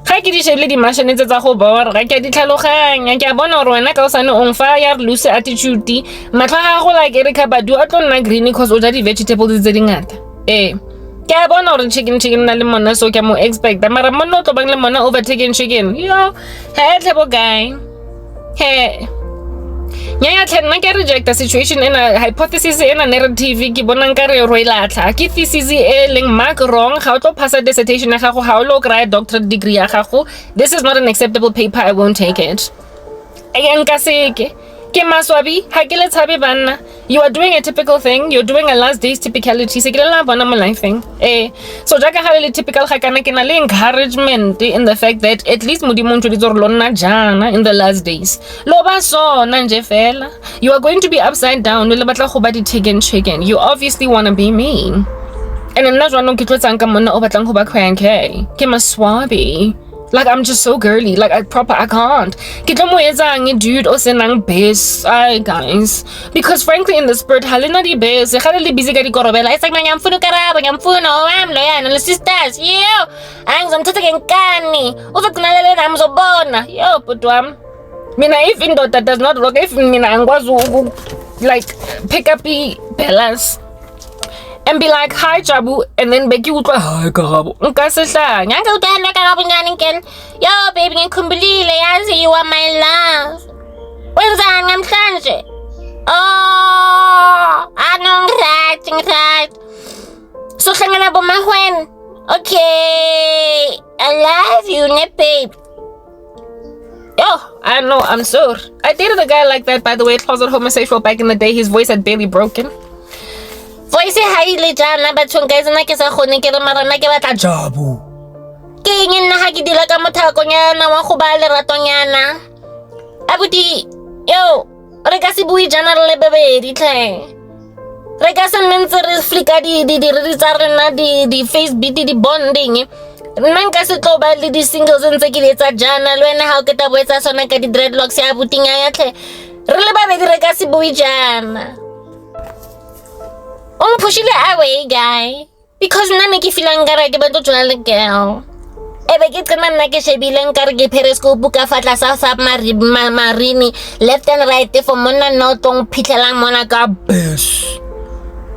ga ke di shebile di mashene tsa go bora ga ke di tlhaloganya ke a bona gore wena ka o sane on fire loose attitude matla ga go like Erika Badu a tlo nna green because o ja di vegetables tse dingata Ke bona hore chicken na le mona, so ke mo expect mara mona o tlo bang le mona overtaking chicken. Yo, hey tlebo guy. Hey. Nyaya tlhe ke reject the situation in a hypothesis in a narrative ke bona nkare ro ilatla ke thesis e leng mark wrong ga o tlo pass dissertation ya gago ga o lo kry doctorate degree ya gago. This is not an acceptable paper. I won't take it. Nka seke ke maswabi ha ke le tshabe banna. You are doing a typical thing. You're doing a last day's typicality. Se ke la bona mo lifeng. So jaka ga le typical ga kana ke na le encouragement in the fact that at least modimo ntse ditso re lona jana in the last days. Lo ba sona nje fela. You are going to be upside down. Le batla go ba di chicken. You obviously want to be me. And nna jwanong ke tlotsang ka monna o batlang go ba cranky. Ke maswabi. Like, I'm just so girly. Like, I can't. Dude, o senang base. Guys. Because frankly, in the spirit, halina di base. Halili busy ka di korobela. It's like, nyamfuno Karabo, nyamfuno, I'm loyal, and sisters. Yo, ang zamtata kani. Uza kunalele na mzobona. Yo, putwam. Mina, if indota does not work, if mina angwazu, like, pick up the balance. And be like, hi Jabu, and then Becky would go, hi Karabo. Nkasehla, nyanga utana Karabo ngani ken. Yo baby, ngikumbulile yazi you are my love. Wenzani namhlanje? Oh, ngirathi. So hlangana bomahweni. Okay, I love you, ne babe. Yo, I know, I'm sorry. I dated a guy like that, by the way, closet homosexual back in the day. His voice had barely broken. Voice haile jana bathong guys nna ke sa khone ke re mara nna ke batla Jabu ke nna ha ke dila ka mothakonyana wa go ba le ratonyana abuti yo re ka se bui jana re le bebedi tlhe re ka se ntse re flika di tsa rena di Facebook di bonding nna nka se tlo ba le di singles ntse ke letsa jana le wena ha o ke ta boetsa sona ka di dreadlocks ya abuti nya ya tlhe re le babedi re ka se bui jana. Push it away, guy. Because nana ke feeling nkare ke batlo tshwana le girl. Ebe ke tsena nna ke shebile nkare ke periscope ka fatla sa marini left and right for mona no tong phitlelang mona ka bes.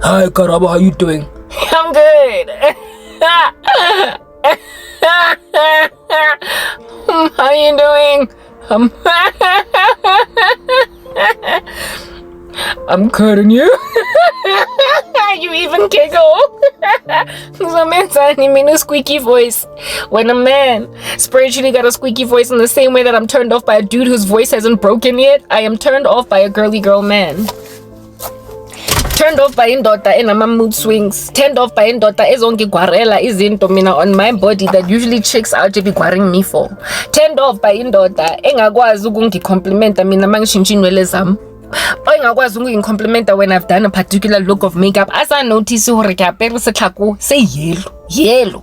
Hi Karabo, how you doing? I'm good. How you doing? I'm cutting you. You even giggle. So man's a squeaky voice. When a man spiritually got a squeaky voice in the same way that I'm turned off by a dude whose voice hasn't broken yet, I am turned off by a girly girl man. Turned off by indota in a mood swings. Turned off by indota ezongi guarela izinto mina on my body that usually chicks out to be guaring me for. Turned off by indota engakwazi ukungi complimenta mina mangishintsha inwele zami. Engakwazi ukungicomplimenta when I've done a particular look of makeup. As I notice hore ke apere setlhako se yellow.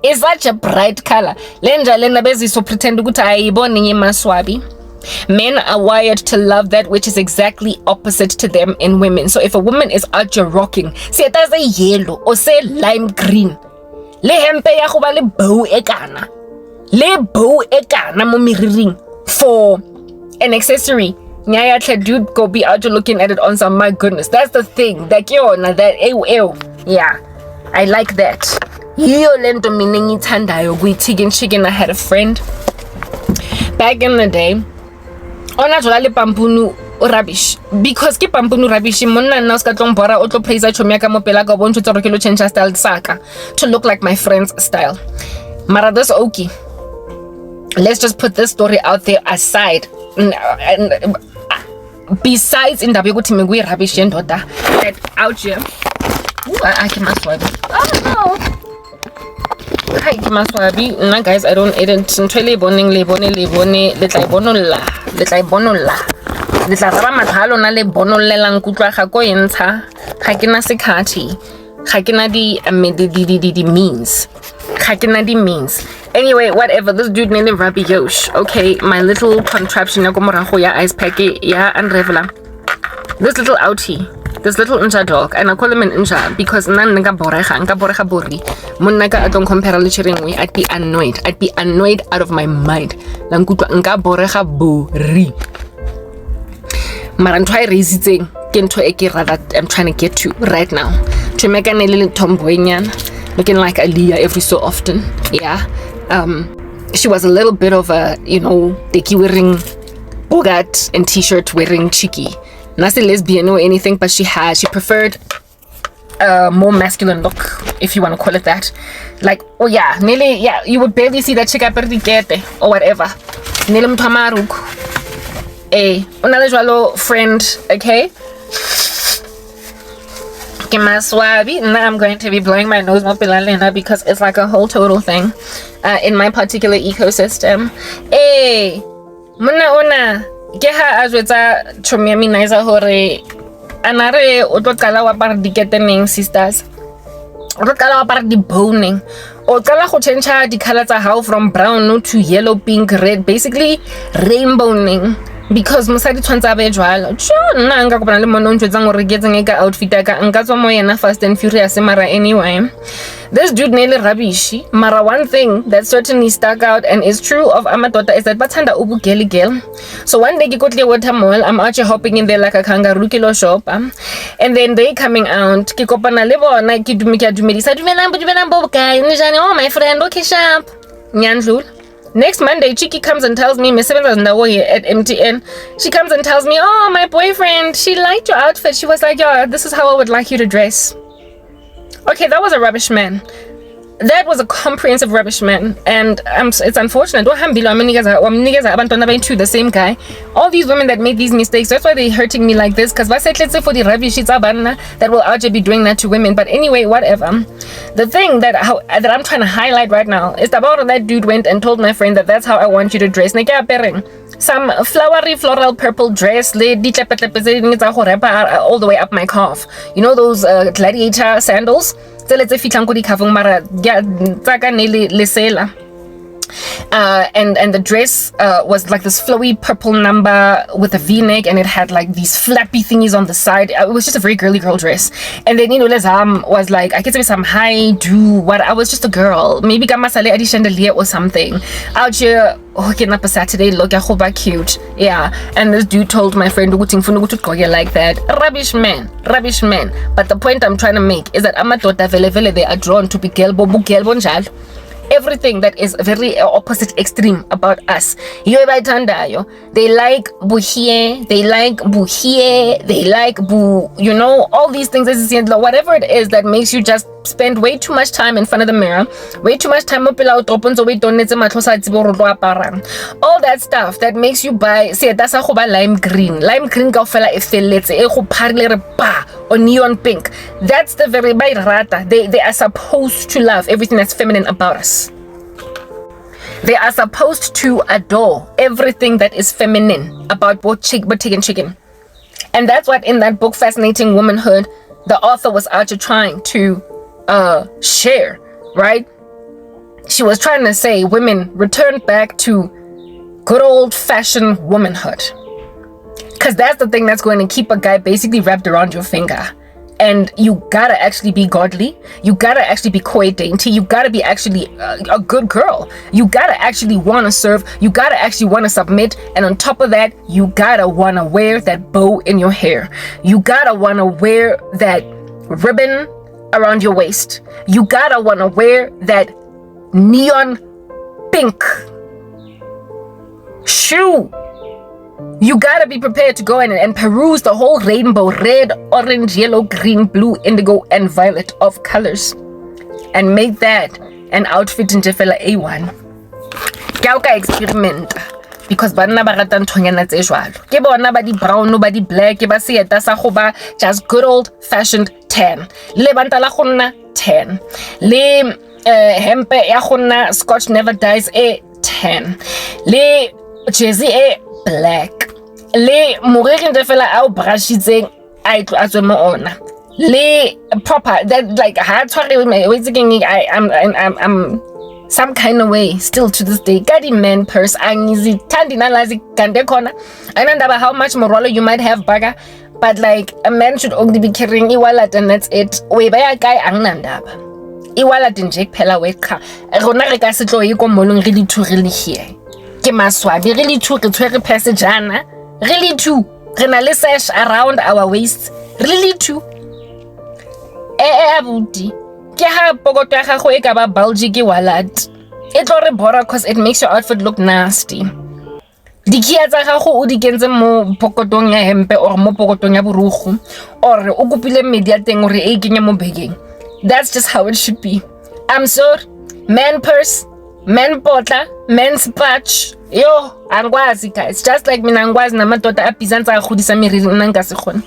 It's such a bright color. Lenja lena beziso pretend ukuthi ayiboni ngemaswabi. Men are wired to love that which is exactly opposite to them in women. So if a woman is out here rocking, say that's a yellow or say lime green, le hempe ya go ba le bow e kana mo miriring for an accessory. Nyaya tle dude go be out looking at it on some, my goodness, that's the thing that ew. Yeah, I like that. Yo lento mina ngithandayo kuyi-chicken. I had a friend back in the day ona jola le pampunu rubbish, because ke pampunu rubbish monna nna ska tlong bora o tlo praise chomya ka mo pela ka bontsho tsoro ke lo change style saka to look like my friend's style. Mara this okay, let's just put this story out there aside and besides in indaba yokuthi mekuyi rubbish yendoda that out here. I can maswabi. Oh no, hi maswabi nna guys, I don't edit ntwe le boneng le tla ibonolla le tla raba mathalo na le bonollelang kutlwa ga ko entsha ga ke na sekhathi ga ke na di means ga ke na di means. Anyway, whatever, this dude named Rabbi Yosh. Okay, my little contraption ya go morago ya ice pack ya unraveler. This little outie, this little inja dog, and I call him an inja because nka borega bori monna ka atong compare le chirengwe. I'd be annoyed out of my mind. La nkutwa nka borega bori mara ntwa raisitseng ke ntho e ke rather I'm trying to get to right now. to make a little tomboy looking like Aaliyah every so often. Yeah. She was a little bit of a, deki wearing bogat and t-shirt wearing cheeky. Not a lesbian or anything, but she preferred a more masculine look, if you want to call it that. Like, oh yeah, nearly, yeah, you would barely see that chica perdikete or whatever. Nearly mtamaruk. Unalejwalo friend, okay? Now I'm going to be blowing my nose because it's like a whole total thing in my particular ecosystem. Muna ke ha azwetsa chomi ya mina isa hore anare o tlo qala wa para diketeneng sisters, o tlo qala wa para di boning, o qala go change di color tsa how from brown to yellow, pink, red, basically rainbowing. Because mosadi tshwantse a be jwalo nna nka kopana le mona o ntjwetsang gore ke etseng ka outfit ya ka nka tswa mo yena fast and furious mara anyway this dude nearly rubbish. Mara one thing that certainly stuck out and is true of amadoda is that bathanda ubugeli girl. So one day ke go tle water mall, I'm out hopping in there like a kangaroo kilo shop, and then they coming out ke kopana le bona ke dumedisa dumelang bo guy njani, oh my friend, okay sharp nyandlula. Next Monday, Chiki comes and tells me, at MTN, she comes and tells me, oh, my boyfriend, she liked your outfit. She was like, yeah, this is how I would like you to dress. Okay, that was a rubbish man. That was a comprehensive rubbish man. And it's unfortunate. The same guy. All these women that made these mistakes, that's why they're hurting me like this. Because let's say for the rubbish, that will actually be doing that to women. But anyway, whatever. The thing that I'm trying to highlight right now is about that dude went and told my friend that that's how I want you to dress. Some flowery floral purple dress all the way up my calf. You know those gladiator sandals? And the dress was like this flowy purple number with a v-neck, and it had like these flappy thingies on the side. It was just a very girly girl dress. And then was like, I could say some hi do what, I was just a girl, maybe gamasale adi chandelier or something out here hooking up a Saturday look cute. Yeah. And this dude told my friend like that. Rubbish man. But the point I'm trying to make is that amadoda vele they are drawn to be gelbo njalo. Everything that is very opposite extreme about us. They like buhie, they like all these things. Whatever it is that makes you just spend way too much time in front of the mirror, way too much time all that stuff that makes you buy lime green or neon pink. That's the very they are supposed to love everything that's feminine about us. They are supposed to adore everything that is feminine about both chicken. And that's what in that book, Fascinating Womanhood, the author was actually trying to share, right? She was trying to say women return back to good old-fashioned womanhood, because that's the thing that's going to keep a guy basically wrapped around your finger. And you gotta actually be godly, you gotta actually be coy dainty, you gotta be actually a good girl, you gotta actually want to serve, you gotta actually want to submit, and on top of that, you gotta want to wear that bow in your hair, you gotta want to wear that ribbon around your waist, you gotta want to wear that neon pink shoe. You gotta be prepared to go in and peruse the whole rainbow, red, orange, yellow, green, blue, indigo, and violet of colors, and make that an outfit in Jefela A1. Kauka experiment, because banna ba rata nthonyana tse jwalo. Ke bona ba di brown, no ba di black, ba seeta sa go ba just good old fashioned tan. Le banta la go nna tan. Le hempe ya go nna Scotch never dies tan. Le jersey black. Le moriri nte fela a o brushitseng a itlo a tswe mo ona. Le proper that like ha tshware I'm some kind of way still to this day. Gadi man purse angizi tandina lazi kande khona. I don't know how much morolo you might have baga, but like a man should only be carrying e-wallet and that's it. We baya guy angnandaba. E-wallet nje kuphela wekha. Rona re ka se tlo ye ko molong really too really here. Ke maswabi really too re tshwere passagana. Really too. Re na le sash around our waists. Really too. abuti ke ha pokoto ya gago e ka ba bulgy ke wallet e tlo re bora cause it makes your outfit look nasty. Dikhia tsa gago o di kentse mo pokotong ya hempe or mo pokotong ya borugu or o kopile medi ya teng gore e kenya mo bageng. That's just how it should be. I'm sorry. Man purse, man potla, man spatch. Yo, angwazi guys. Just like mina angwazi namadoda abhizanza agudisa miriri nangase khona.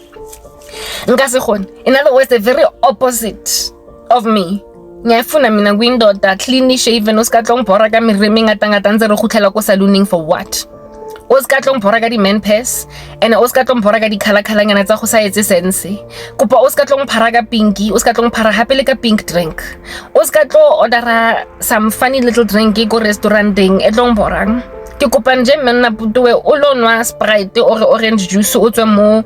Ngase khona. In other words, the very opposite of me. Ngiyafuna mina kuyindoda clean shaven uskatlong bhora ka miriri mingatangata nze re khutlela ko salooning for what? Oskatlong bhora ka di man purse and oskatlong bhora ka di khala nyana tsa go sa etse sense. Kopa oskatlong phara ka pinky, oskatlong phara hape le ka pink drink. Oskatlo order some funny little drink go restauranteng etlong borang. Ke kopa nje menna putuwe o lo nwa Sprite or orange juice o tswe mo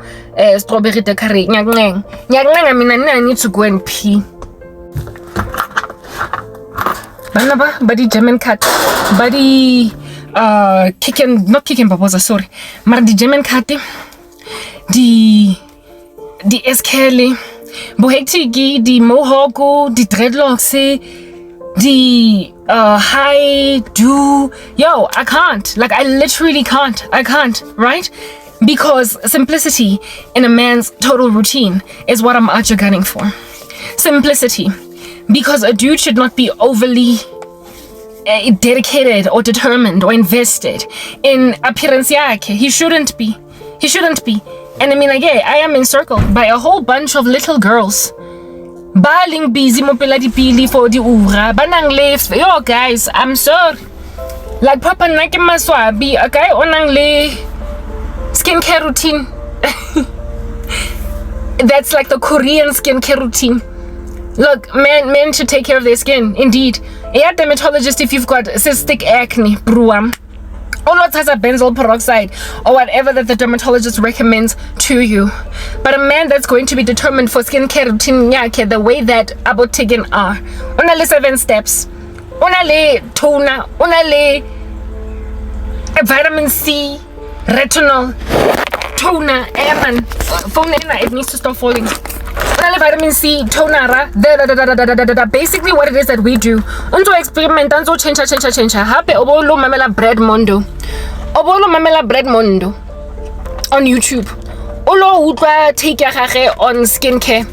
strawberry decari nyakneng mina I need to go and pee. Bana ba di German cat ba di not kicking babosa, sorry. Mar di German cat di eskele bo hectic di mohawk di dreadlocks the high do yo I can't, like I literally can't, right? Because simplicity in a man's total routine is what I'm actually gunning for. Simplicity, because a dude should not be overly dedicated or determined or invested in appearance yake. He shouldn't be, and I mean again, I am encircled by a whole bunch of little girls baling busy mo pela dipili for di ura banang left. Yo guys, I'm sorry, like papa nna ke maswabi a guy onang le skincare routine that's like the Korean skincare routine. Look, men should take care of their skin, indeed. A dermatologist if you've got cystic acne, bruam, or not has a benzoyl peroxide or whatever that the dermatologist recommends to you. But a man that's going to be determined for skincare routine yake the way that abotigan are. Una le 7 steps. Una le toner. Una le vitamin C, retinol, toner, man. Phone it needs to stop falling. Vitamin C, toner, basically what it is that we do. Unto experiment, unto change. Happy obolo mamela bread mondo on YouTube. Olo utwa take ya on skincare.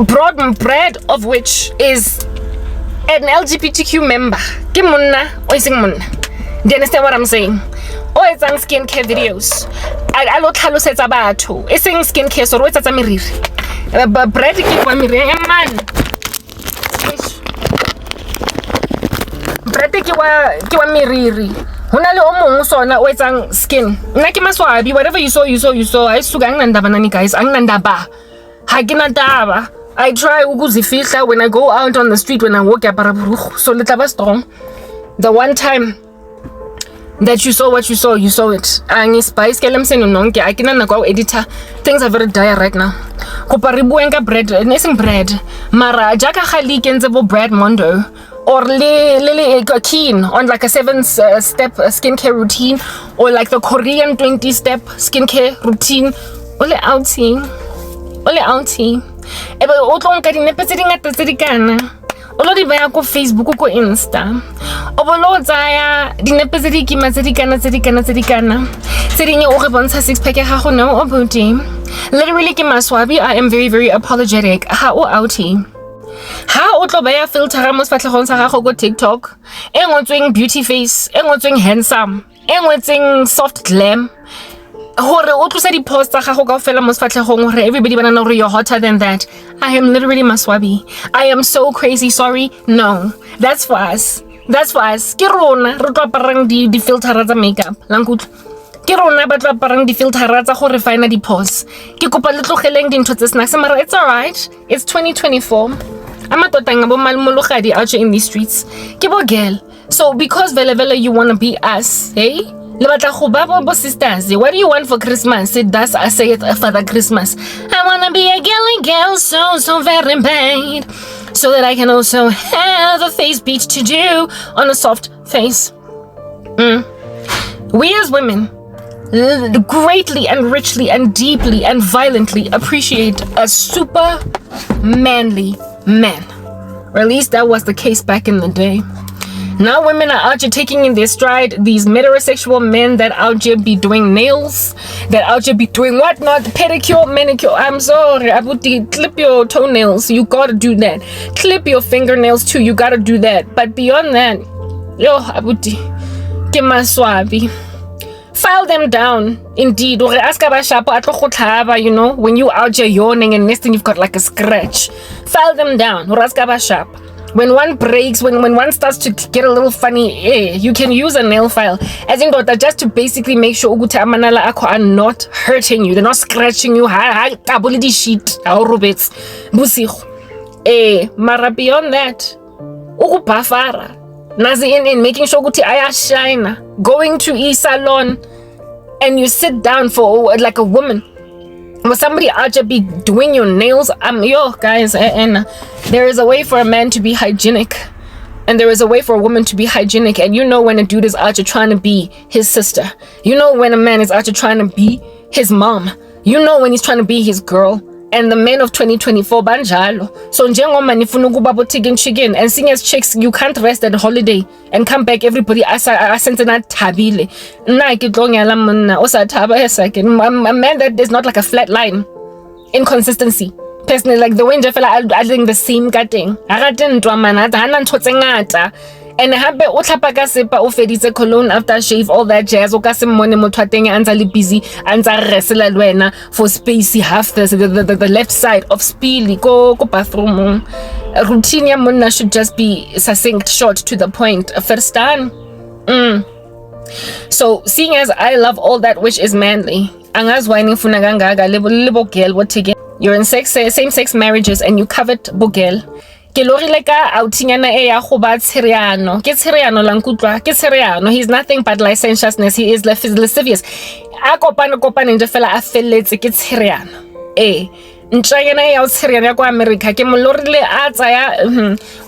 Broad bread of which is an LGBTQ member. Ke monna o iseng monna. Do you understand what I'm saying? O etsang skincare videos. A lo tlhalosetsa batho. E seng skincare so ro etsa tsa meriri. Bread ke kwa miriri man. Bread ke wa miriri. Hona le o mong sona o etsang skin. Nna ke maswabi, whatever you saw. I suka angindaba nani guys, angindaba. Ha ke na taba. I try ukuzifihla when I go out on the street, when I walk yaparaburugu. So let's have strong. The one time that you saw what you saw it. Spice kelemseni nonke akina na kwa editor. Things are very dire right now. Koparibuenga bread, nesing bread. Mara jaka khali kenzebo bread mondo or le keen on like a 7-step skincare routine or like the Korean 20-step skincare routine. Ole outing. Ebe o tlonka dinepe tse dingata tse dikana. Olo di baya ko Facebook ko Insta. Obolo tsaya dinepe tse dikima tse dikana. Tse dinge o re bontsha six pack ya gago no obuti. Literally ke maswabi, I am very very apologetic. Ha o outing. Ha o tlo baya filter mo sfatlhegong sa gago ko TikTok. E ngotsweng beauty face, e ngotsweng handsome, e ngotsweng soft glam. Hore o tlosa di post tsa gago kaofela mo sfatlhegong hore everybody bana know you're hotter than that. I am literally maswabi. I am so crazy sorry. No, that's for us. Ke rona re tlo aparang di filter tsa makeup. Lankut. Ke rona ba tlo aparang di filter tsa go refine di pores. Ke kopa le tlogeleng dintho tse snacks mara it's all right. It's 2024. Amatota ngabo malmologadi out in these streets. Ke bo girl. So because vele you want to be us, hey? Bo sisters, what do you want for Christmas? It does I say it for Christmas. I wanna be a girl so very bad, so that I can also have a face beat to do on a soft face. We as women greatly and richly and deeply and violently appreciate a super manly man. Or at least that was the case back in the day. Now women are out here taking in their stride these heterosexual men that out here be doing nails, that out here be doing whatnot, pedicure, manicure. I'm sorry, Abuti, clip your toenails, you gotta do that. Clip your fingernails too, you gotta do that. But beyond that, yo, Abuti, get my swabi. File them down, indeed. You know, when you out here yawning and next thing you've got like a scratch. File them down. When one breaks, when one starts to get a little funny, you can use a nail file. As in that, just to basically make sure amanala akho are not hurting you. They're not scratching you. Shit. Mara beyond that, ukubafara. Nazi in making sure ukuthi ayashine, going to a salon and you sit down for like a woman or somebody out there be doing your nails. Yo guys, and there is a way for a man to be hygienic and there is a way for a woman to be hygienic. And you know when a dude is out there trying to be his sister, you know when a man is out there trying to be his mom, you know when he's trying to be his girl. And the men of 2024 banjalo. So njengoma nifuna ukuba botikin chicken, and seeing as chicks, you can't rest at holiday and come back everybody asenze na tabile. Na ikidlongela mna osataba esake. A man that is not like a flat line. Inconsistency. Personally, like the way nje fela I think the same thing. Agate ntwa mana hana ntho tse ngata. And hape o tlhapa ka sepa o feditse cologne after shave, all that jazz. O ka se mmone motho a teng a ntse le busy a ntse a wrestle le wena for space half the left side of spili go bathroom. Routine ya monna should just be succinct, short, to the point. First done. So seeing as I love all that which is manly, angazwa nifuna kangaka libo girl what to get. You're in same-sex marriages and you covet bogel. Ke lorile ka outingana e ya go ba tshiriano ke tshiriano la nkutlwa ke tshiriano. He's nothing but licentiousness. He is lascivious. A kopane nje fela a felletse ke tshiriano. Ntshayana ya tshiriano ya ko America ke mo lorile a tsaya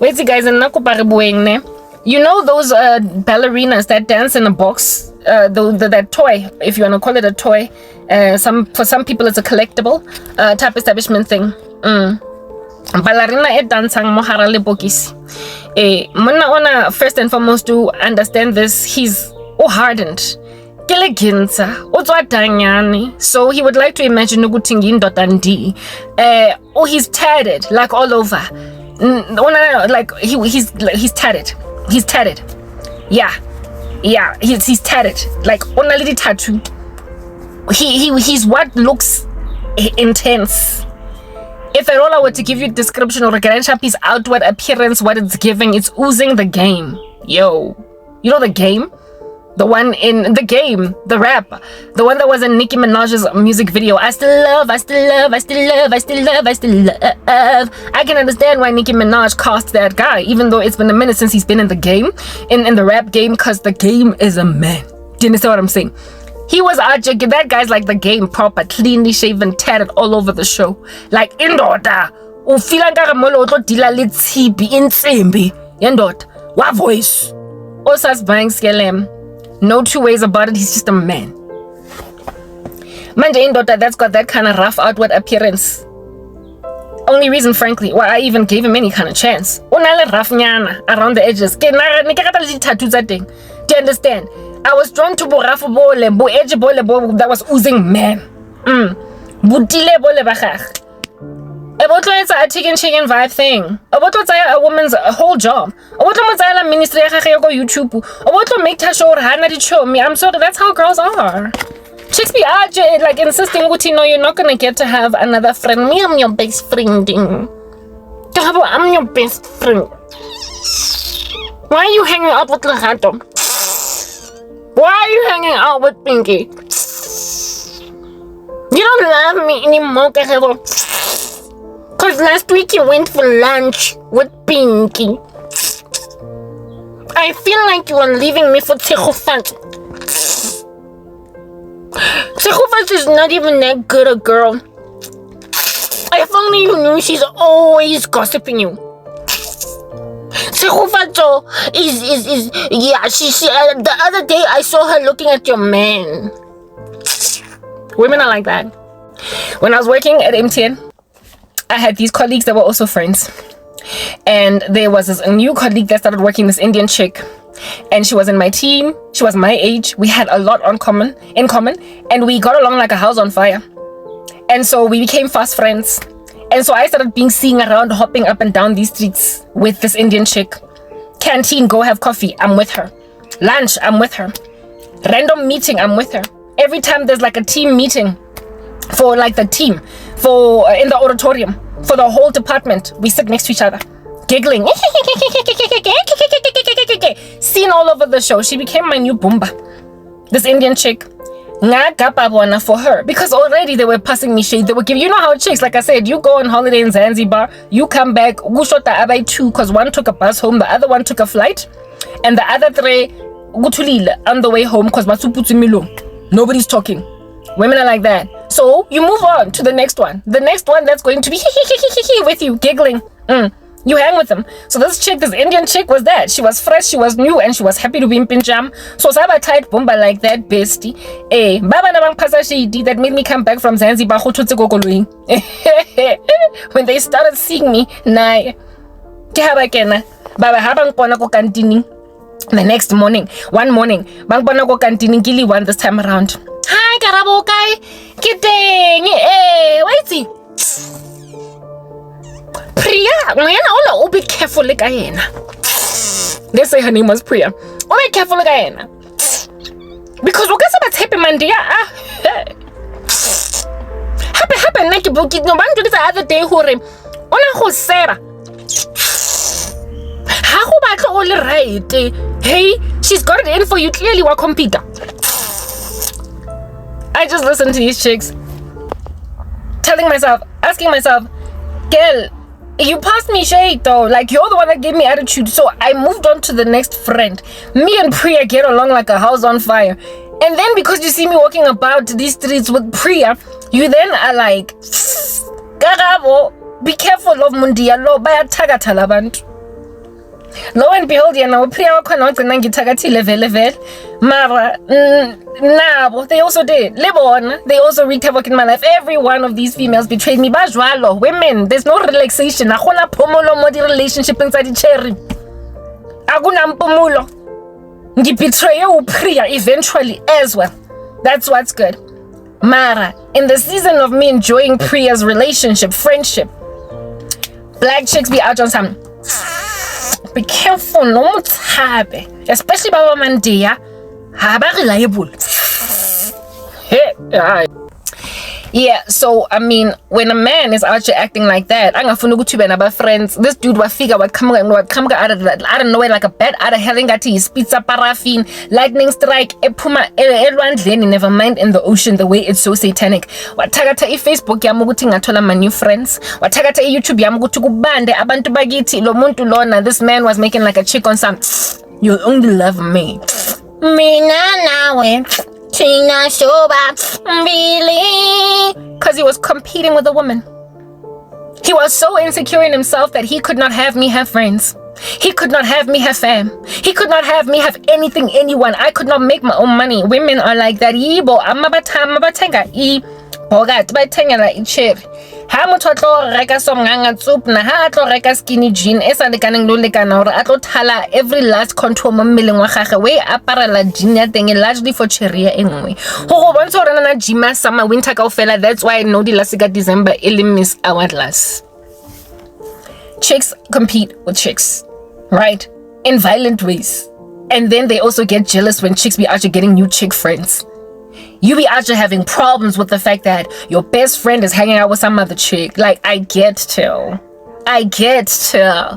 wait guys nna ko ba re boeng ne. You know those ballerinas that dance in a box, that toy, if you want to call it a toy. For some people it's a collectible type establishment thing. Ballerina e dancang mo hara le bokisi. Monna ona first and foremost to understand this, he's hardened. Keleginza, otwadanyani. So he would like to imagine ukuthi ngiyindoda ndi. He's tatted like all over. Like he's tatted. He's tatted. Yeah, he's tatted. Like on a little tattoo. He's what looks intense. If at all I were to give you a description or a Garansha piece outward appearance, what it's giving, it's oozing the game. Yo, you know the game? The one in the game, the rap, the one that was in Nicki Minaj's music video. I still love. I can understand why Nicki Minaj cast that guy, even though it's been a minute since he's been in the game, in the rap game, because the game is a man. Do you understand what I'm saying? He was that guy's like the game proper, cleanly shaven, tatted all over the show. Like indoda, ufila ngaramolo otlo dila le tsibi intsembi. Indoda, wa voice. Osas buying skelem. No two ways about it, he's just a man. Manje indoda that's got that kind of rough outward appearance. Only reason, frankly, why I even gave him any kind of chance. Unale rough nyana around the edges. Ke na nikakata le tattoos that thing. Do you understand? I was drawn to borafu bole, bo edge bole that was oozing man. Butile bole bagag. About it's a chicken vibe thing. About a woman's whole job. About the ministry go YouTube. About to make her show Hana to show me. I'm sorry, that's how girls are. Chicks be like insisting what you know you're not gonna get to have another friend. Me, I'm your best friend. I'm your best friend. Why are you hanging out with Lahato? Why are you hanging out with Pinky? You don't love me anymore, because last week you went for lunch with Pinky. I feel like you are leaving me for Tsehofat. Tsehofat is not even that good a girl. If only you knew she's always gossiping you. Tshegofatso is yeah, she the other day I saw her looking at your man. Women are like that. When I was working at MTN, I had these colleagues that were also friends. And there was a new colleague that started working, this Indian chick. And she was in my team. She was my age. We had a lot in common. And we got along like a house on fire. And so we became fast friends. And so I started being seen around, hopping up and down these streets with this Indian chick. Canteen, go have coffee, I'm with her. Lunch, I'm with her. Random meeting, I'm with her. Every time there's like a team meeting for like the team, for in the auditorium, for the whole department, we sit next to each other, giggling. Seen all over the show. She became my new Boomba. This Indian chick. For her, because already they were passing me shade. They were giving, you know how chicks, like I said, you go on holiday in Zanzibar, you come back, two, because one took a bus home, the other one took a flight, and the other three on the way home because nobody's talking. Women are like that. So you move on to the next one. The next one that's going to be with you, giggling. You hang with them. So this Indian chick was that. She was fresh, she was new, and she was happy to be in Pinjam. So Saba tight Boomba like that, bestie. Baba Nabang Pasashidi that made me come back from Zanzibar. When they started seeing me, Baba Habang Ponako Cantini. The next morning, one morning, Bang Ponako Cantini Gilly one this time around. Hi, Karabo guy. Kidding. Waitty. Priya, be careful like I. They say her name was Priya. Be careful like I. Because we got about happy Monday. Happy Nike book. No one did the other day. Hore. Ona ho Sarah. How about all right? Hey, she's got it in for you. Clearly, we're computer. I just listen to these chicks, asking myself, girl, you passed me shade though. Like, you're the one that gave me attitude. So I moved on to the next friend. Me and Priya get along like a house on fire. And then because you see me walking about these streets with Priya, you then are like, Karabo, be careful of Mundia, lo baya tagatala bantu. Lo and behold, Priya level. Mara, nabo, they also did. Lebon, they also wreaked havoc in my life. Every one of these females betrayed me. Bajwalo, women, there's no relaxation. Akona pomolo modi relationship inside the cherry. Aguna mpumulo. Ngi betray Priya eventually as well. That's what's good. Mara, in the season of me enjoying Priya's relationship, friendship, black chicks be out on some. Be careful, no mutabe. Especially Baba Mandia. Haba reliable. Yeah, so I mean, when a man is out here acting like that, I'm gonna friends. This dude was figure what come out of that. I don't know, like a bat out of hell, got his pizza paraffin, lightning strike, never mind in the ocean the way it's so satanic. What tagata Facebook yamuguting atola my new friends. What tagata YouTube yamugutu bande abantu bagiti lo muntu lona. This man was making like a chick on some. You only love me. Because he was competing with a woman. He was so insecure in himself that he could not have me have friends. He could not have me have fam. He could not have me have anything, anyone. I could not make my own money. Women are like that. Yibo, amabatanga bogat batengela icheri. Ha motho a tlo reka somnganga tsup na ha tlo reka skinny jean esa lekaneng lo lekana hore a tlo thala every last contour mo mmeleng wa gagwe we aparela jean ya teng largely for cherry e nngwe go go bontsha hore na jima summer winter kaofela. That's why no di last ka December ele miss hourglass. Chicks compete with chicks, right, in violent ways, and then they also get jealous when chicks be actually getting new chick friends. You be out here having problems with the fact that your best friend is hanging out with some other chick. Like, I get to. Know what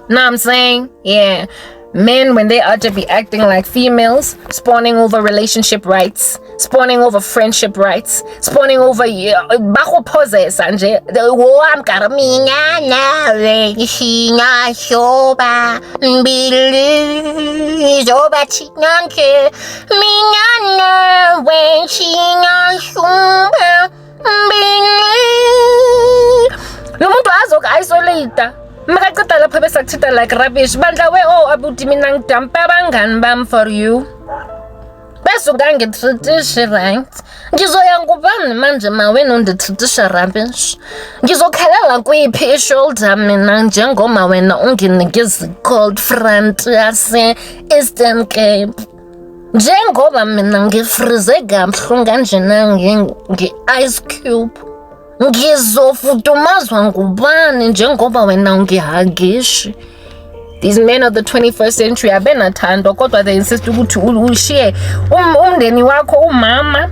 I'm saying? Yeah. Men, when they out to be acting like females, spawning over relationship rights, spawning over friendship rights, spawning over bajo pose sanje. I'm karamina na regisina shoba bili zoba chinanke minana when china shoba bili. Lo muntu azoka isolate. Makaqeda lapha bese kuthita like rubbish. Bandla we abuti mina ngidampa abangani bam for you. bese ungangitreatishe right. Ngizoya ngubani manje ma wena unditreatisha rubbish? Ngizokhalela kwiphi i-shoulder mina njengoma wena unginikeza i-cold front yase-Eastern Cape? Njengoba mina ngifrize kabuhlungu kanjena nge-ice cube, ngizofudumazwa ngubani njengoba wena ungihagishi? These men of the 21st century abenathandwa kodwa they insist ukuthi ushiye umndeni wakho, umama,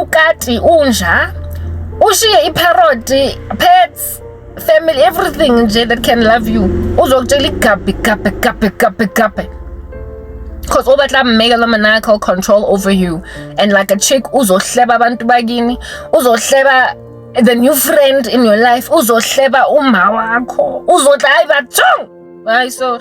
ukati, unja, ushiye iparoti, pets, family, everything nje that can love you. Uzokutshela igape. Because all that megalomaniacal control over you, and like a chick uzohleba abantu bakini, uzohleba the new friend in your life, uzohleba uma wakho, uzodla ayibathong. Hayi so